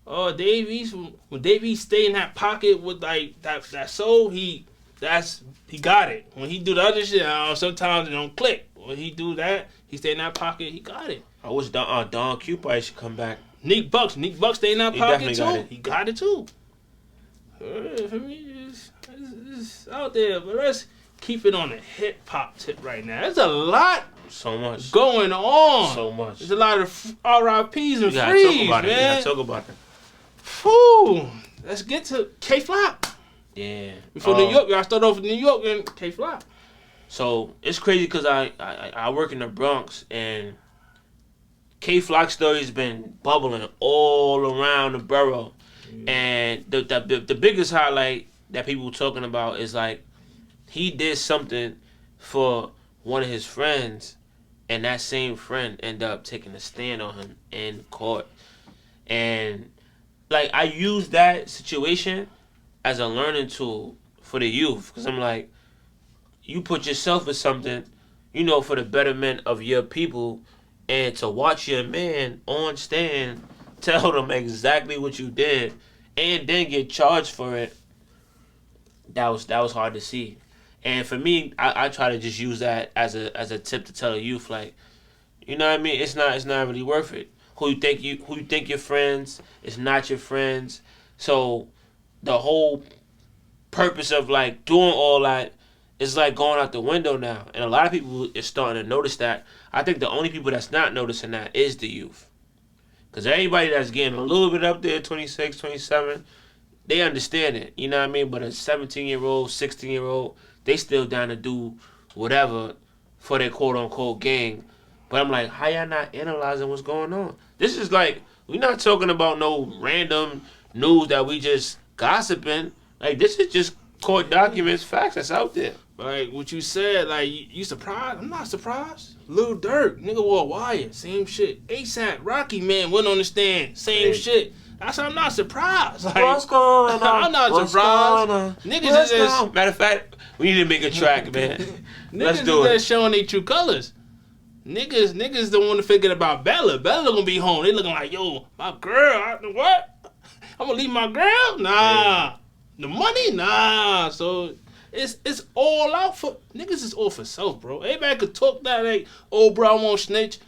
Speaker 1: Davies, when Davies stay in that pocket with like that soul, he got it. When he do the other shit, sometimes it don't click. When he do that, he stay in that pocket, he got it.
Speaker 2: I wish Don Q probably should come back.
Speaker 1: Nick Bucks stay in that pocket too. He got it too. For me, it's out there, but keep it on the hip hop tip right now. There's a lot
Speaker 2: So much
Speaker 1: going on.
Speaker 2: So much.
Speaker 1: There's a lot of RIPs and
Speaker 2: You gotta
Speaker 1: frees,
Speaker 2: talk about it. You
Speaker 1: man.
Speaker 2: gotta talk about it.
Speaker 1: Whew. Let's get to K-Flop.
Speaker 2: Yeah.
Speaker 1: Before New York, y'all start off with New York and K-Flop.
Speaker 2: So it's crazy because I work in the Bronx and K-Flock story's been bubbling all around the borough. And the biggest highlight that people talking about is like he did something for one of his friends, and that same friend ended up taking a stand on him in court. And like I use that situation as a learning tool for the youth, because I'm like, you put yourself in something, you know, for the betterment of your people, and to watch your man on stand tell them exactly what you did and then get charged for it, that was hard to see. And for me, I try to just use that as a tip to tell the youth, like, you know what I mean? It's not really worth it. Who you think your friends is not your friends. So the whole purpose of like doing all that is like going out the window now. And a lot of people is starting to notice that. I think the only people that's not noticing that is the youth. Because everybody that's getting a little bit up there, 26, 27, they understand it. You know what I mean? But a 17-year-old, 16-year-old, they still down to do whatever for their quote-unquote gang. But I'm like, how y'all not analyzing what's going on? This is like, we're not talking about no random news that we just gossiping. Like, this is just court documents, facts that's out there.
Speaker 1: Like what you said, like you surprised? I'm not surprised. Lil Durk, nigga wore wire, same shit. ASAP, Rocky Man went on the stand, same shit. That's why I'm not surprised. Like,
Speaker 2: What's going on?
Speaker 1: I'm not surprised. Niggas is just
Speaker 2: matter of fact, we need to make a track, man. Let's
Speaker 1: niggas
Speaker 2: do
Speaker 1: is
Speaker 2: it.
Speaker 1: just showing their true colors. Niggas don't want to forget about Bella. Bella gonna be home. They looking like, yo, my girl. What? I'm gonna leave my girl? Nah. The money? Nah. So it's all out for niggas. Is all for self, bro. Everybody could talk that like, oh, bro, I won't snitch.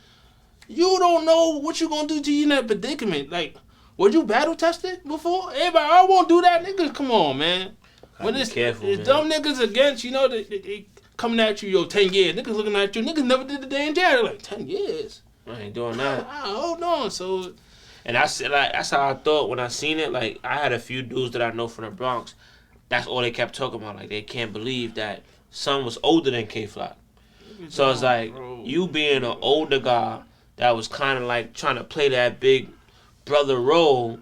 Speaker 1: You don't know what you gonna do to you in that predicament. Like, was you battle tested before? Everybody, I won't do that. Niggas, come on, man. When it's dumb niggas against, you know, they coming at you, yo, 10 years. Niggas looking at you. Niggas never did the day in jail. They're like, 10 years?
Speaker 2: I ain't doing that.
Speaker 1: Hold on. So,
Speaker 2: and that's how I thought when I seen it. Like, I had a few dudes that I know from the Bronx. That's all they kept talking about. Like, they can't believe that son was older than K-Flock. So it's like, you being an older guy that was kind of like trying to play that big brother role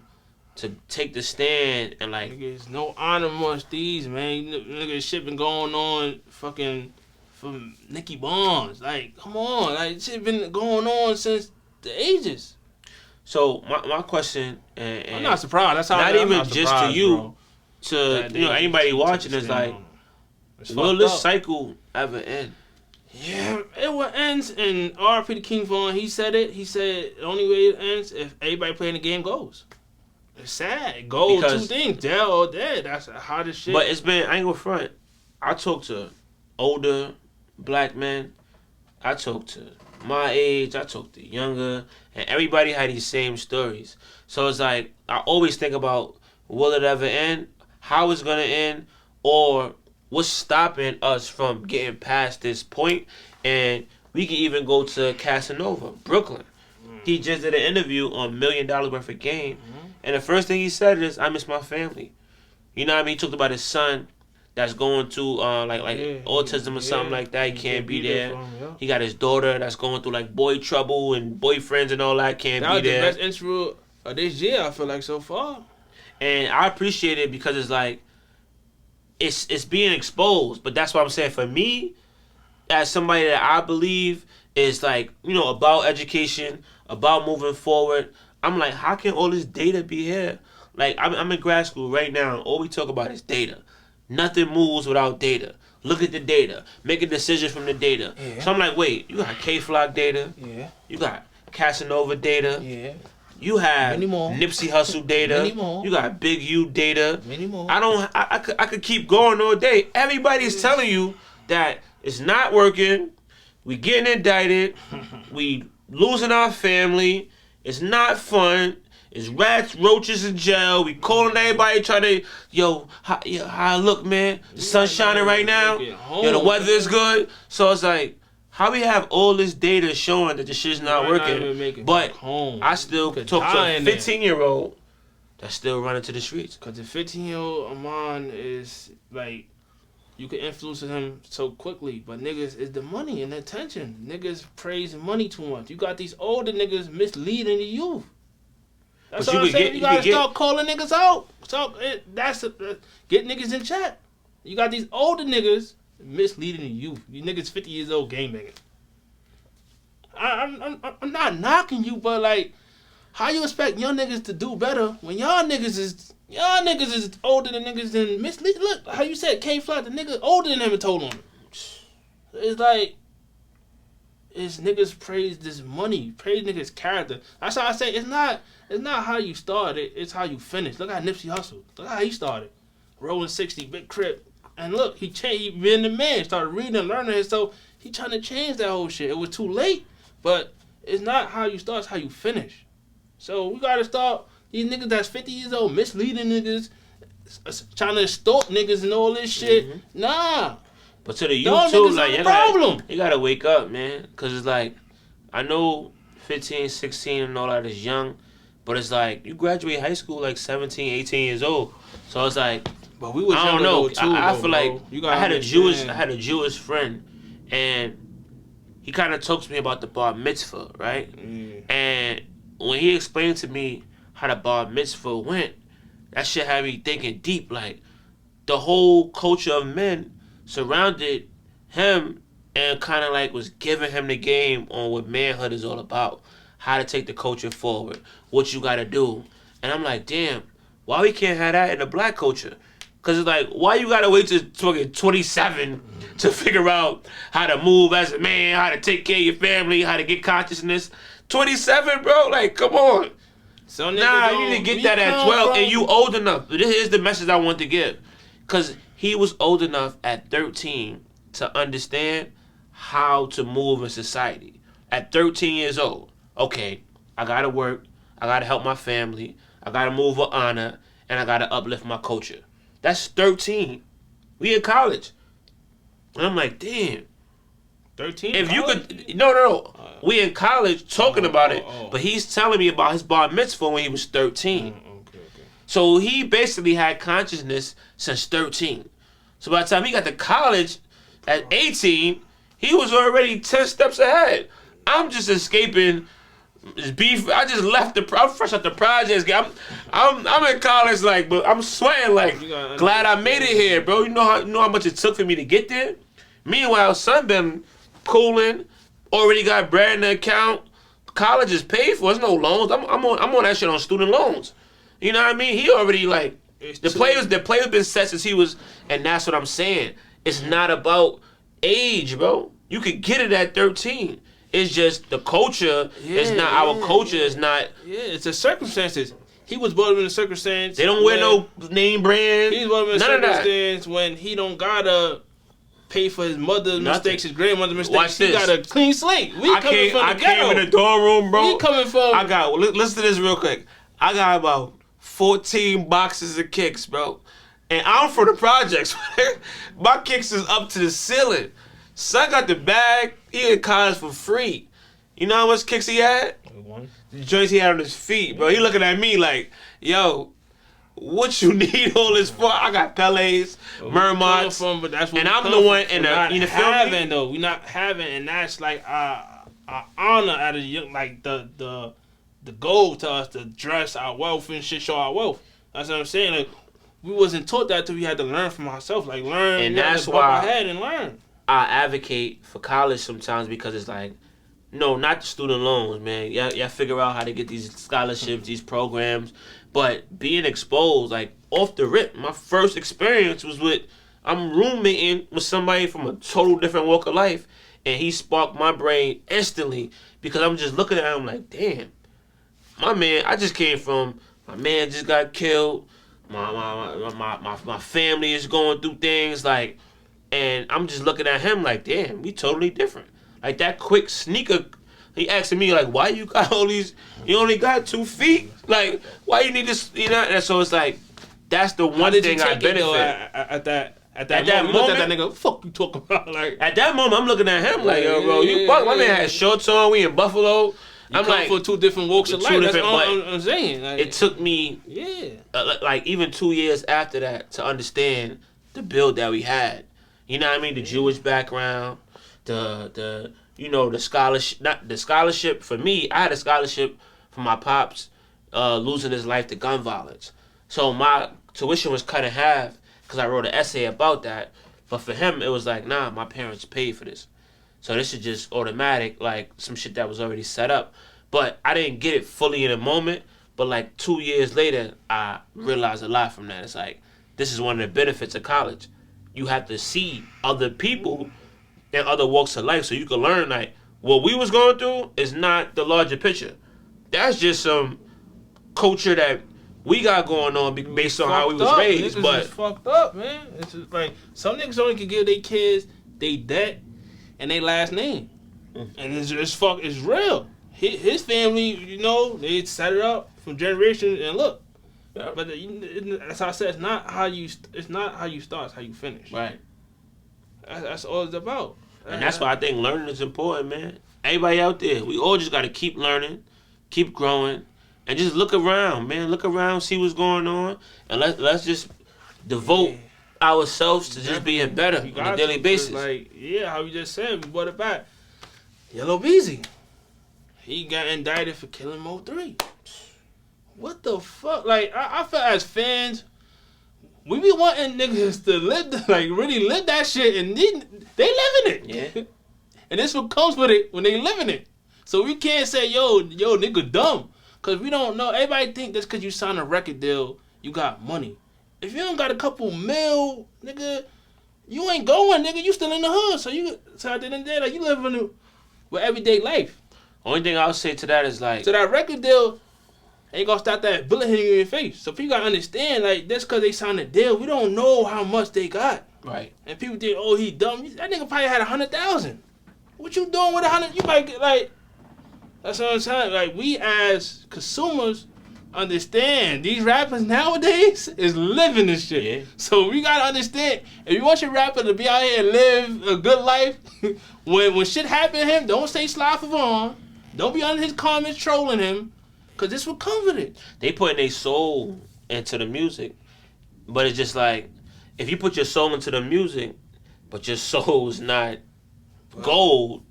Speaker 2: to take the stand and like...
Speaker 1: Niggas, no honor amongst these, man. Niggas shit been going on fucking from Nicky Barnes. Like, come on. Like, shit been going on since the ages.
Speaker 2: So, my question... And
Speaker 1: I'm not surprised. That's how
Speaker 2: not even
Speaker 1: not
Speaker 2: just to you,
Speaker 1: bro.
Speaker 2: to you know anybody watching is like, will this cycle ever end?
Speaker 1: Yeah, it will end. And R.P. to King Von, he said it. He said the only way it ends if everybody playing the game goes. It's sad. It goes two things, dead or dead. That's the hottest shit.
Speaker 2: But it's been, I ain't gonna front. I talk to older black men. I talk to my age. I talk to younger, and everybody had these same stories. So it's like I always think about, will it ever end? How it's gonna end? Or what's stopping us from getting past this point? And we can even go to Casanova, Brooklyn. He just did an interview on $1 million worth of game. And the first thing he said is, I miss my family. You know what I mean? He talked about his son that's going through autism or something like that. He can't be there. He got his daughter that's going through like boy trouble and boyfriends and all that. Can't be there.
Speaker 1: That was the best intro of this year, I feel like, so far.
Speaker 2: And I appreciate it because it's like, it's being exposed. But that's what I'm saying. For me, as somebody that I believe is like, you know, about education, about moving forward, I'm like, how can all this data be here? Like, I'm in grad school right now, and all we talk about is data. Nothing moves without data. Look at the data. Make a decision from the data. Yeah. So I'm like, wait, you got K-Flock data. Yeah. You got Casanova data. Yeah. You have Nipsey Hussle data. Many more. You got Big U data. Many more. I could keep going all day. Everybody's telling you that it's not working. We getting indicted. We losing our family. It's not fun. It's rats, roaches in jail. We calling everybody trying to, how I look, man? The sun's shining right now. The weather is good. So it's like, how we have all this data showing that the shit's not working, but I still talk to a 15-year-old that's still running to the streets.
Speaker 1: Because the 15-year-old Iman is like, you can influence him so quickly, but niggas is the money and the attention. Niggas praise money too much. You got these older niggas misleading the youth. That's what I'm saying. You gotta start calling niggas out. Get niggas in check. You got these older niggas misleading the youth. You niggas 50 years old gangbanging. I'm not knocking you, but like, how you expect young niggas to do better when y'all niggas is older than niggas and mislead? Look, how you said K-Fly, the nigga older than him and told on him. It's like, it's niggas praise this money, praise niggas character. That's how I say it's not how you started, it's how you finish. Look how Nipsey Hussle. Look how he started. Rolling 60, big crib. And look, he changed, he been the man, started reading and learning, so he trying to change that whole shit. It was too late, but it's not how you start, it's how you finish. So we gotta start, these niggas that's 50 years old, misleading niggas, trying to extort niggas and all this shit. Mm-hmm. Nah.
Speaker 2: But to the youth too, like, you gotta wake up, man. Cause it's like, I know 15, 16 and all that is young, but it's like, you graduate high school like 17, 18 years old. So it's like,
Speaker 1: but we was
Speaker 2: I don't know.
Speaker 1: Too,
Speaker 2: I feel like I had a Jewish friend, and he kind of talks to me about the bar mitzvah, right? Mm. And when he explained to me how the bar mitzvah went, that shit had me thinking deep. Like, the whole culture of men surrounded him and kind of like was giving him the game on what manhood is all about, how to take the culture forward, what you got to do. And I'm like, damn, why we can't have that in the black culture? Because it's like, why you got to wait till 27 to figure out how to move as a man, how to take care of your family, how to get consciousness? 27, bro? Like, come on. So nah, you need to get that at 12, and you old enough. This is the message I want to give. Because he was old enough at 13 to understand how to move in society. At 13 years old, okay, I got to work, I got to help my family, I got to move with honor, and I got to uplift my culture. That's 13. We in college. And I'm like, damn.
Speaker 1: 13?
Speaker 2: If you could, no. We in college talking about it, but he's telling me about his bar mitzvah when he was 13.
Speaker 1: Okay.
Speaker 2: So he basically had consciousness since 13. So by the time he got to college at 18, he was already 10 steps ahead. I'm just escaping this beef. I just left I'm fresh out the projects. I'm in college, like, but I'm sweating, like, glad I made it here, bro. You know how much it took for me to get there? Meanwhile, son been cooling, already got bread in the account. College is paid for. There's no loans. I'm on that shit on student loans. You know what I mean? He already, like, the player's been set since he was, and that's what I'm saying. It's not about age, bro. You could get it at 13. It's just the culture is not, our culture is not.
Speaker 1: Yeah, it's the circumstances. He was brought up in a circumstance.
Speaker 2: They don't wear no name brand.
Speaker 1: He's brought up in a circumstance when he don't gotta pay for his mother's mistakes, his grandmother's mistakes.
Speaker 2: Watch this.
Speaker 1: He got a clean slate.
Speaker 2: I came in the dorm room, bro.
Speaker 1: We coming from.
Speaker 2: Listen to this real quick. I got about 14 boxes of kicks, bro. And I'm from the projects. My kicks is up to the ceiling. Son got the bag. He in college for free. You know how much kicks he had?
Speaker 1: One.
Speaker 2: The joints he had on his feet, bro. He looking at me like, yo, what you need all this for? I got Pelés, Mermots, and I'm the one in the
Speaker 1: having though. We not having, and that's like our honor at a young, like the goal to us to dress our wealth and shit, show our wealth. That's what I'm saying. Like, we wasn't taught that till we had to learn from ourselves. Like, learn,
Speaker 2: and that's why
Speaker 1: our head and learn.
Speaker 2: I advocate for college sometimes because it's like, no, not the student loans, man. Y'all figure out how to get these scholarships, these programs, but being exposed, like, off the rip. My first experience was I'm roommating with somebody from a total different walk of life, and he sparked my brain instantly because I'm just looking at him like, damn, my man, I just came from, my man just got killed, my family is going through things, like, and I'm just looking at him like, damn, we totally different. Like, that quick sneaker He asking me like, why you got all these? You only got 2 feet. Like, why you need this? You know. And so it's like, that's the one thing I benefit.
Speaker 1: At that moment, you looked at that nigga, what the fuck you talking about? Like,
Speaker 2: at that moment, I'm looking at him like, yo, bro, you fuck. My man had shorts on. We in Buffalo.
Speaker 1: I'm like, for 2 different walks of life. That's all I'm saying. Like,
Speaker 2: it took me, like even 2 years after that to understand the build that we had. You know what I mean? The Jewish background, the scholarship. Not the scholarship for me. I had a scholarship for my pops losing his life to gun violence. So my tuition was cut in half. Because I wrote an essay about that. But for him, it was like, nah, my parents paid for this. So this is just automatic, like some shit that was already set up. But I didn't get it fully in a moment. But like 2 years later, I realized a lot from that. It's like, this is one of the benefits of college. You have to see other people in other walks of life so you can learn, like, what we was going through is not the larger picture. That's just some culture that we got going on based on how we was raised, but
Speaker 1: it's fucked up, man. It's just like some niggas only can give their kids they debt and their last name, and it's real. His family, they set it up from generation and look. Yeah. But as I said, it's not how you start, it's how you finish.
Speaker 2: Right.
Speaker 1: That's all it's about.
Speaker 2: And that's why I think learning is important, man. Everybody out there, we all just got to keep learning, keep growing. And just look around, man. Look around, see what's going on, and let's just devote ourselves to just being better on a daily basis.
Speaker 1: Like, how you just said, we brought it back. Yellow Beezy, he got indicted for killing Mo 3. What the fuck? Like, I feel as fans, we be wanting niggas to really live that shit, and they living it.
Speaker 2: Yeah.
Speaker 1: And this what comes with it when they living it. So we can't say, yo, nigga, dumb. Because we don't know. Everybody think that's because you signed a record deal, you got money. If you don't got a couple mil, nigga, you ain't going, nigga. You still in the hood. So at the end of the day, like, you living with everyday life.
Speaker 2: Only thing I'll say to that is like,
Speaker 1: so that record deal ain't gonna stop that bullet hitting you in your face. So people gotta understand, like, that's because they signed a deal. We don't know how much they got.
Speaker 2: Right. And
Speaker 1: people think, oh, he dumb. That nigga probably had 100,000. What you doing with 100? You might get like. That's what I'm saying. Like, we as consumers understand these rappers nowadays is living this shit.
Speaker 2: Yeah.
Speaker 1: So we gotta understand, if you want your rapper to be out here and live a good life, when shit happen to him, don't say Sly for Vaughn. Don't be under his comments trolling him, because this will come with it.
Speaker 2: They putting their soul into the music, but it's just like, if you put your soul into the music, but your soul's not gold,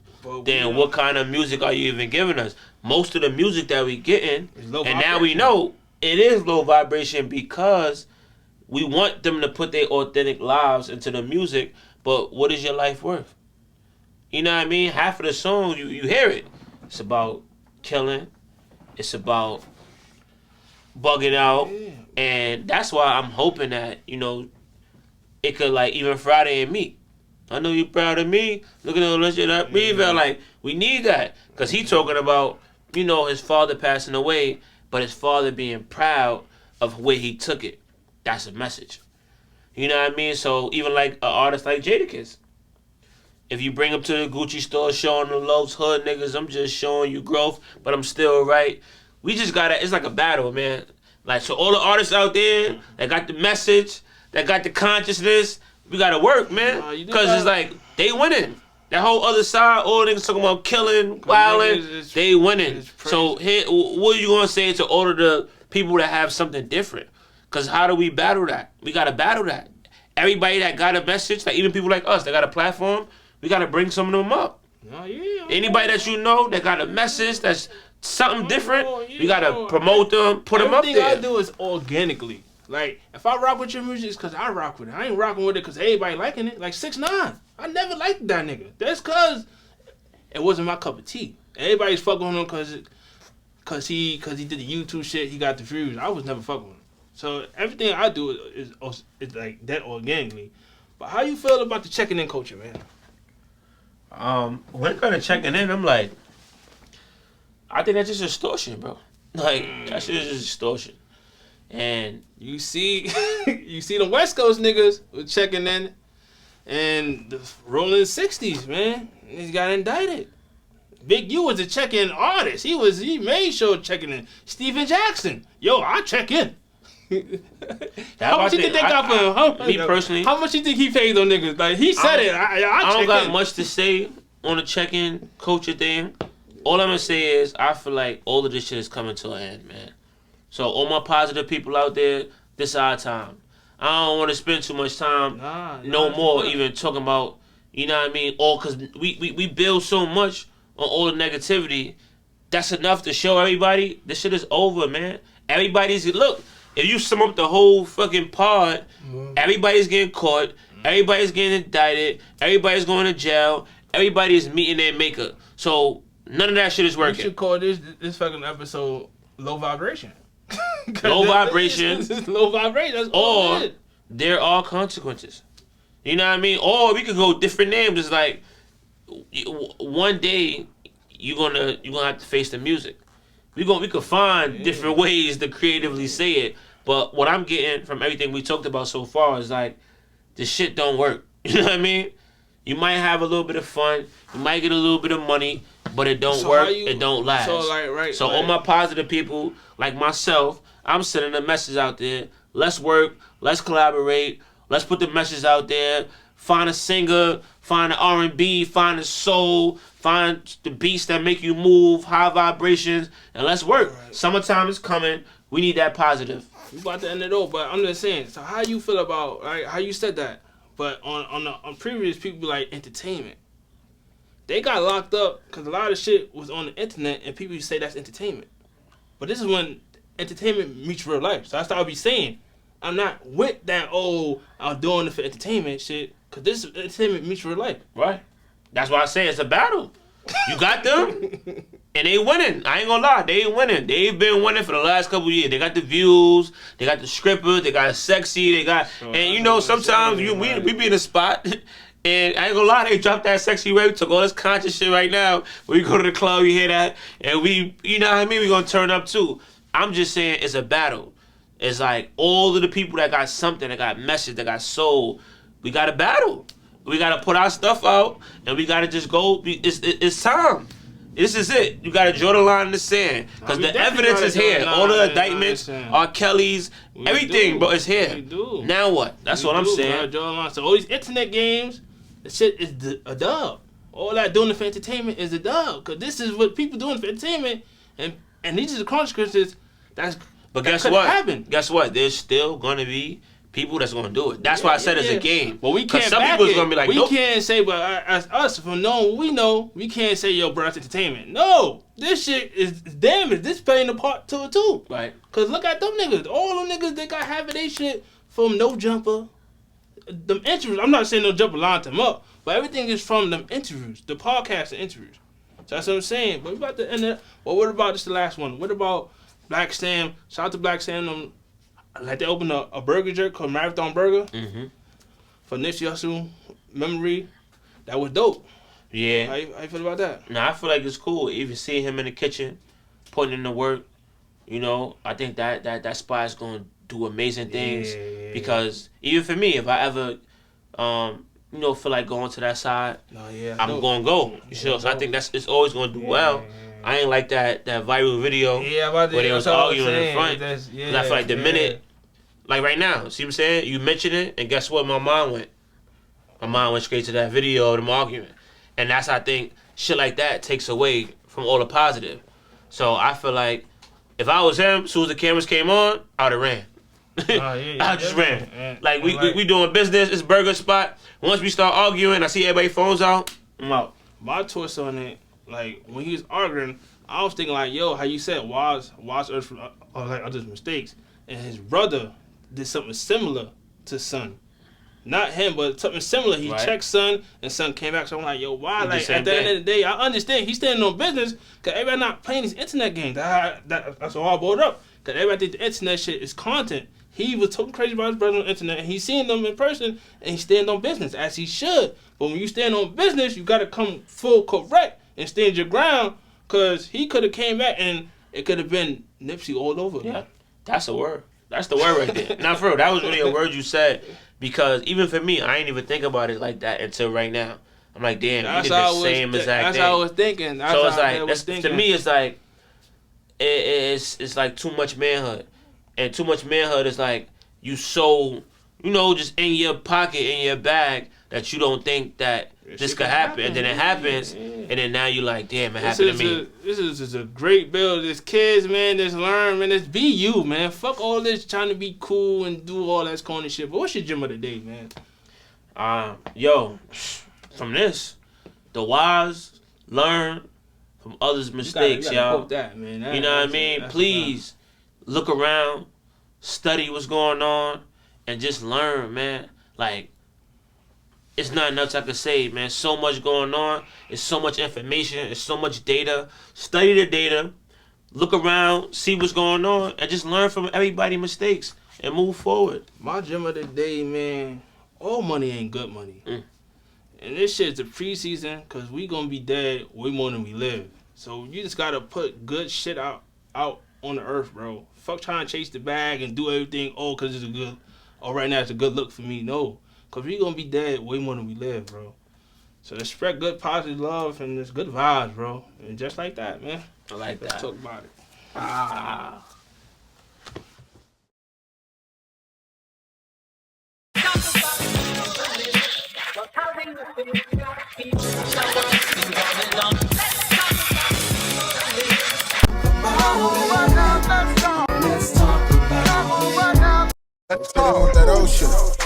Speaker 2: then what kind of music are you even giving us? Most of the music that we getting, and now we know it is low vibration because we want them to put their authentic lives into the music, but what is your life worth? You know what I mean? Half of the song, you hear it. It's about killing. It's about bugging out. Yeah. And that's why I'm hoping that, it could, like, even Friday and me. I know you proud of me. Look at all that shit I breathe out. Like, we need that. Because he talking about, his father passing away, but his father being proud of where he took it. That's a message. You know what I mean? So even like an artist like Jadakiss, if you bring him to the Gucci store showing the loves hood niggas, I'm just showing you growth, but I'm still right. We just gotta, it's like a battle, man. Like, so all the artists out there that got the message, that got the consciousness, we gotta work, man. Because it's like, they winning. That whole other side, all niggas talking about killing, wilding, they winning. So here, what are you gonna say to all of the people that have something different? Because how do we battle that? We gotta battle that. Everybody that got a message, like even people like us that got a platform, we gotta bring some of them up. Anybody that you know that got a message that's something different, we gotta promote them, put them up there.
Speaker 1: Everything I do is organically. Like, if I rock with your music, it's because I rock with it. I ain't rocking with it because everybody liking it. Like 6ix9ine. I never liked that nigga. That's because it wasn't my cup of tea. Everybody's fucking with him because he did the YouTube shit. He got the views. I was never fucking with him. So everything I do is like that organically. But how you feel about the checking in culture, man?
Speaker 2: When it comes to checking in, I'm like, I think that's just extortion, bro. Like, that shit is just extortion. And
Speaker 1: you see the West Coast niggas was checking in, and the rolling 60s, man. He got indicted. Big U was a check-in artist. He made sure checking in. Steven Jackson, yo, I check in. How much you think they got for him?
Speaker 2: Me personally,
Speaker 1: how much you think he paid those niggas? Like he said it. I
Speaker 2: don't got much to say on the check-in culture thing. All I'm gonna say is I feel like all of this shit is coming to an end, man. So all my positive people out there, this is our time. I don't want to spend too much time no more even talking about, you know what I mean? All because we build so much on all the negativity. That's enough to show everybody this shit is over, man. Everybody's look. If you sum up the whole fucking pod, everybody's getting caught, everybody's getting indicted, everybody's going to jail, everybody's meeting their maker. So none of that shit is working.
Speaker 1: You should call this fucking episode Low Vibration.
Speaker 2: Low vibration.
Speaker 1: This is low vibration. That's all
Speaker 2: or there are consequences. You know what I mean? Or we could go different names. It's like one day you're gonna have to face the music. We could find different ways to creatively say it. But what I'm getting from everything we talked about so far is like, this shit don't work. You know what I mean? You might have a little bit of fun. You might get a little bit of money, but it don't work. It don't last. So all my positive people, like myself, I'm sending a message out there. Let's work. Let's collaborate. Let's put the message out there. Find a singer. Find an R&B. Find a soul. Find the beats that make you move. High vibrations. And let's work. Right. Summertime is coming. We need that positive.
Speaker 1: We about to end it all, but I'm just saying. So how you feel about how you said that? But on previous people be like entertainment. They got locked up because a lot of shit was on the internet and people say that's entertainment. But this is when entertainment meets real life. So that's what I'll be saying. I'm not with that, I'm doing it for entertainment shit. Because this entertainment meets real life.
Speaker 2: Right. That's why I say it's a battle. You got them, and they winning. I ain't gonna lie, they ain't winning. They've been winning for the last couple years. They got the views, they got the scrippers, they got sexy, they got, and you know sometimes we be in a spot, and I ain't gonna lie, they dropped that sexy rap. We took all this conscious shit right now. When you go to the club, you hear that, and we, you know what I mean, we gonna turn up too. I'm just saying it's a battle. It's like all of the people that got something, that got message, that got soul, we got to battle. We got to put our stuff out, and we got to just go. It's time. This is it. You got to draw the line in the sand. Because the evidence is here. All the indictments, R. Kelly's, everything, bro, is here. Now what? That's what I'm saying.
Speaker 1: Draw the line. So all these internet games, the shit is a dub. All that doing for entertainment is a dub. Because this is what people doing for entertainment, and these are the consequences.
Speaker 2: But guess what? Happen. Guess what? There's still going to be people that's going to do it. That's why I said it's a game.
Speaker 1: But we can't
Speaker 2: some people's going to be like,
Speaker 1: we can't say, but as us, from knowing what we know, we can't say, yo, bro, that's entertainment. No. This shit is damage. This playing a part to it, too.
Speaker 2: Right.
Speaker 1: Because look at them niggas. All them niggas, they got half of their shit from No Jumper. Them interviews. I'm not saying No Jumper lined them up, but everything is from them interviews. The podcast and interviews. So that's what I'm saying. But we about to end it. Well, what about this the last one? What about Black Sam? Shout out to Black Sam. Like they opened a burger jerk called Marathon Burger for Nipsey Hussle memory. That was dope.
Speaker 2: Yeah.
Speaker 1: How you feel about that?
Speaker 2: Nah, I feel like it's cool. Even seeing him in the kitchen, putting in the work, you know, I think that spot is going to do amazing things. Yeah. Because even for me, if I ever, you know, feel like going to that side, I'm going to go. You know, so I think it's always going to do well. I ain't like that viral video where they was arguing in the front. Cause I feel like the minute, like right now, see what I'm saying? You mentioned it, and guess what? My mind went. My mind went straight to that video of them arguing. And that's, I think, shit like that takes away from all the positive. So I feel like if I was him, as soon as the cameras came on, I would have ran. I just ran. Yeah. Like, we doing business, it's burger spot. Once we start arguing, I see everybody's phones out, I'm out.
Speaker 1: My twist on it, like, when he was arguing, I was thinking, like, yo, how you said, Waz Earth from like other mistakes. And his brother did something similar to Son. Not him, but something similar. He checked Son, and Son came back. So I'm like, yo, why? Like, at the end of the day, I understand he's standing on business because everybody not playing these internet games. That's all I brought up. Because everybody think the internet shit is content. He was talking crazy about his brother on the internet, and he's seeing them in person, and he stand on business, as he should. But when you stand on business, you got to come full correct and stand your ground, because he could have came back, and it could have been Nipsey all over.
Speaker 2: Yeah, that's a word. That's the word right there. Not for real. That was really a word you said, because even for me, I ain't even think about it like that until right now. I'm like, damn,
Speaker 1: That's
Speaker 2: you did the same exact
Speaker 1: That's
Speaker 2: thing.
Speaker 1: how I was thinking.
Speaker 2: So it's like, to me, it's like, it's like too much manhood. And too much manhood is like, you so, just in your pocket, in your bag, that you don't think that this could happen. And then it happens, and then now you like, damn, it happened to me.
Speaker 1: This is a great build. This kids, man, this learn, man, this be you, man. Fuck all this trying to be cool and do all that corny shit. But what's your gym of the day, man?
Speaker 2: From this, the wise learn from others' mistakes,
Speaker 1: you gotta
Speaker 2: y'all.
Speaker 1: quote that, man.
Speaker 2: You know what I mean? Please look around, study what's going on, and just learn, man. Like, it's not enough I can say, man. So much going on. It's so much information. It's so much data. Study the data. Look around, see what's going on, and just learn from everybody's mistakes and move forward.
Speaker 1: My gym of the day, man, all money ain't good money. And this shit's the preseason because we going to be dead way more than we live. So you just got to put good shit out on the earth, bro. Fuck trying to chase the bag and do everything, because it's a good, right now it's a good look for me. No, because we going to be dead way more than we live, bro. So let's spread good, positive love and this good vibes, bro. And just like that, man.
Speaker 2: I like that.
Speaker 1: Let's talk about it.
Speaker 3: Let's talk about that ocean.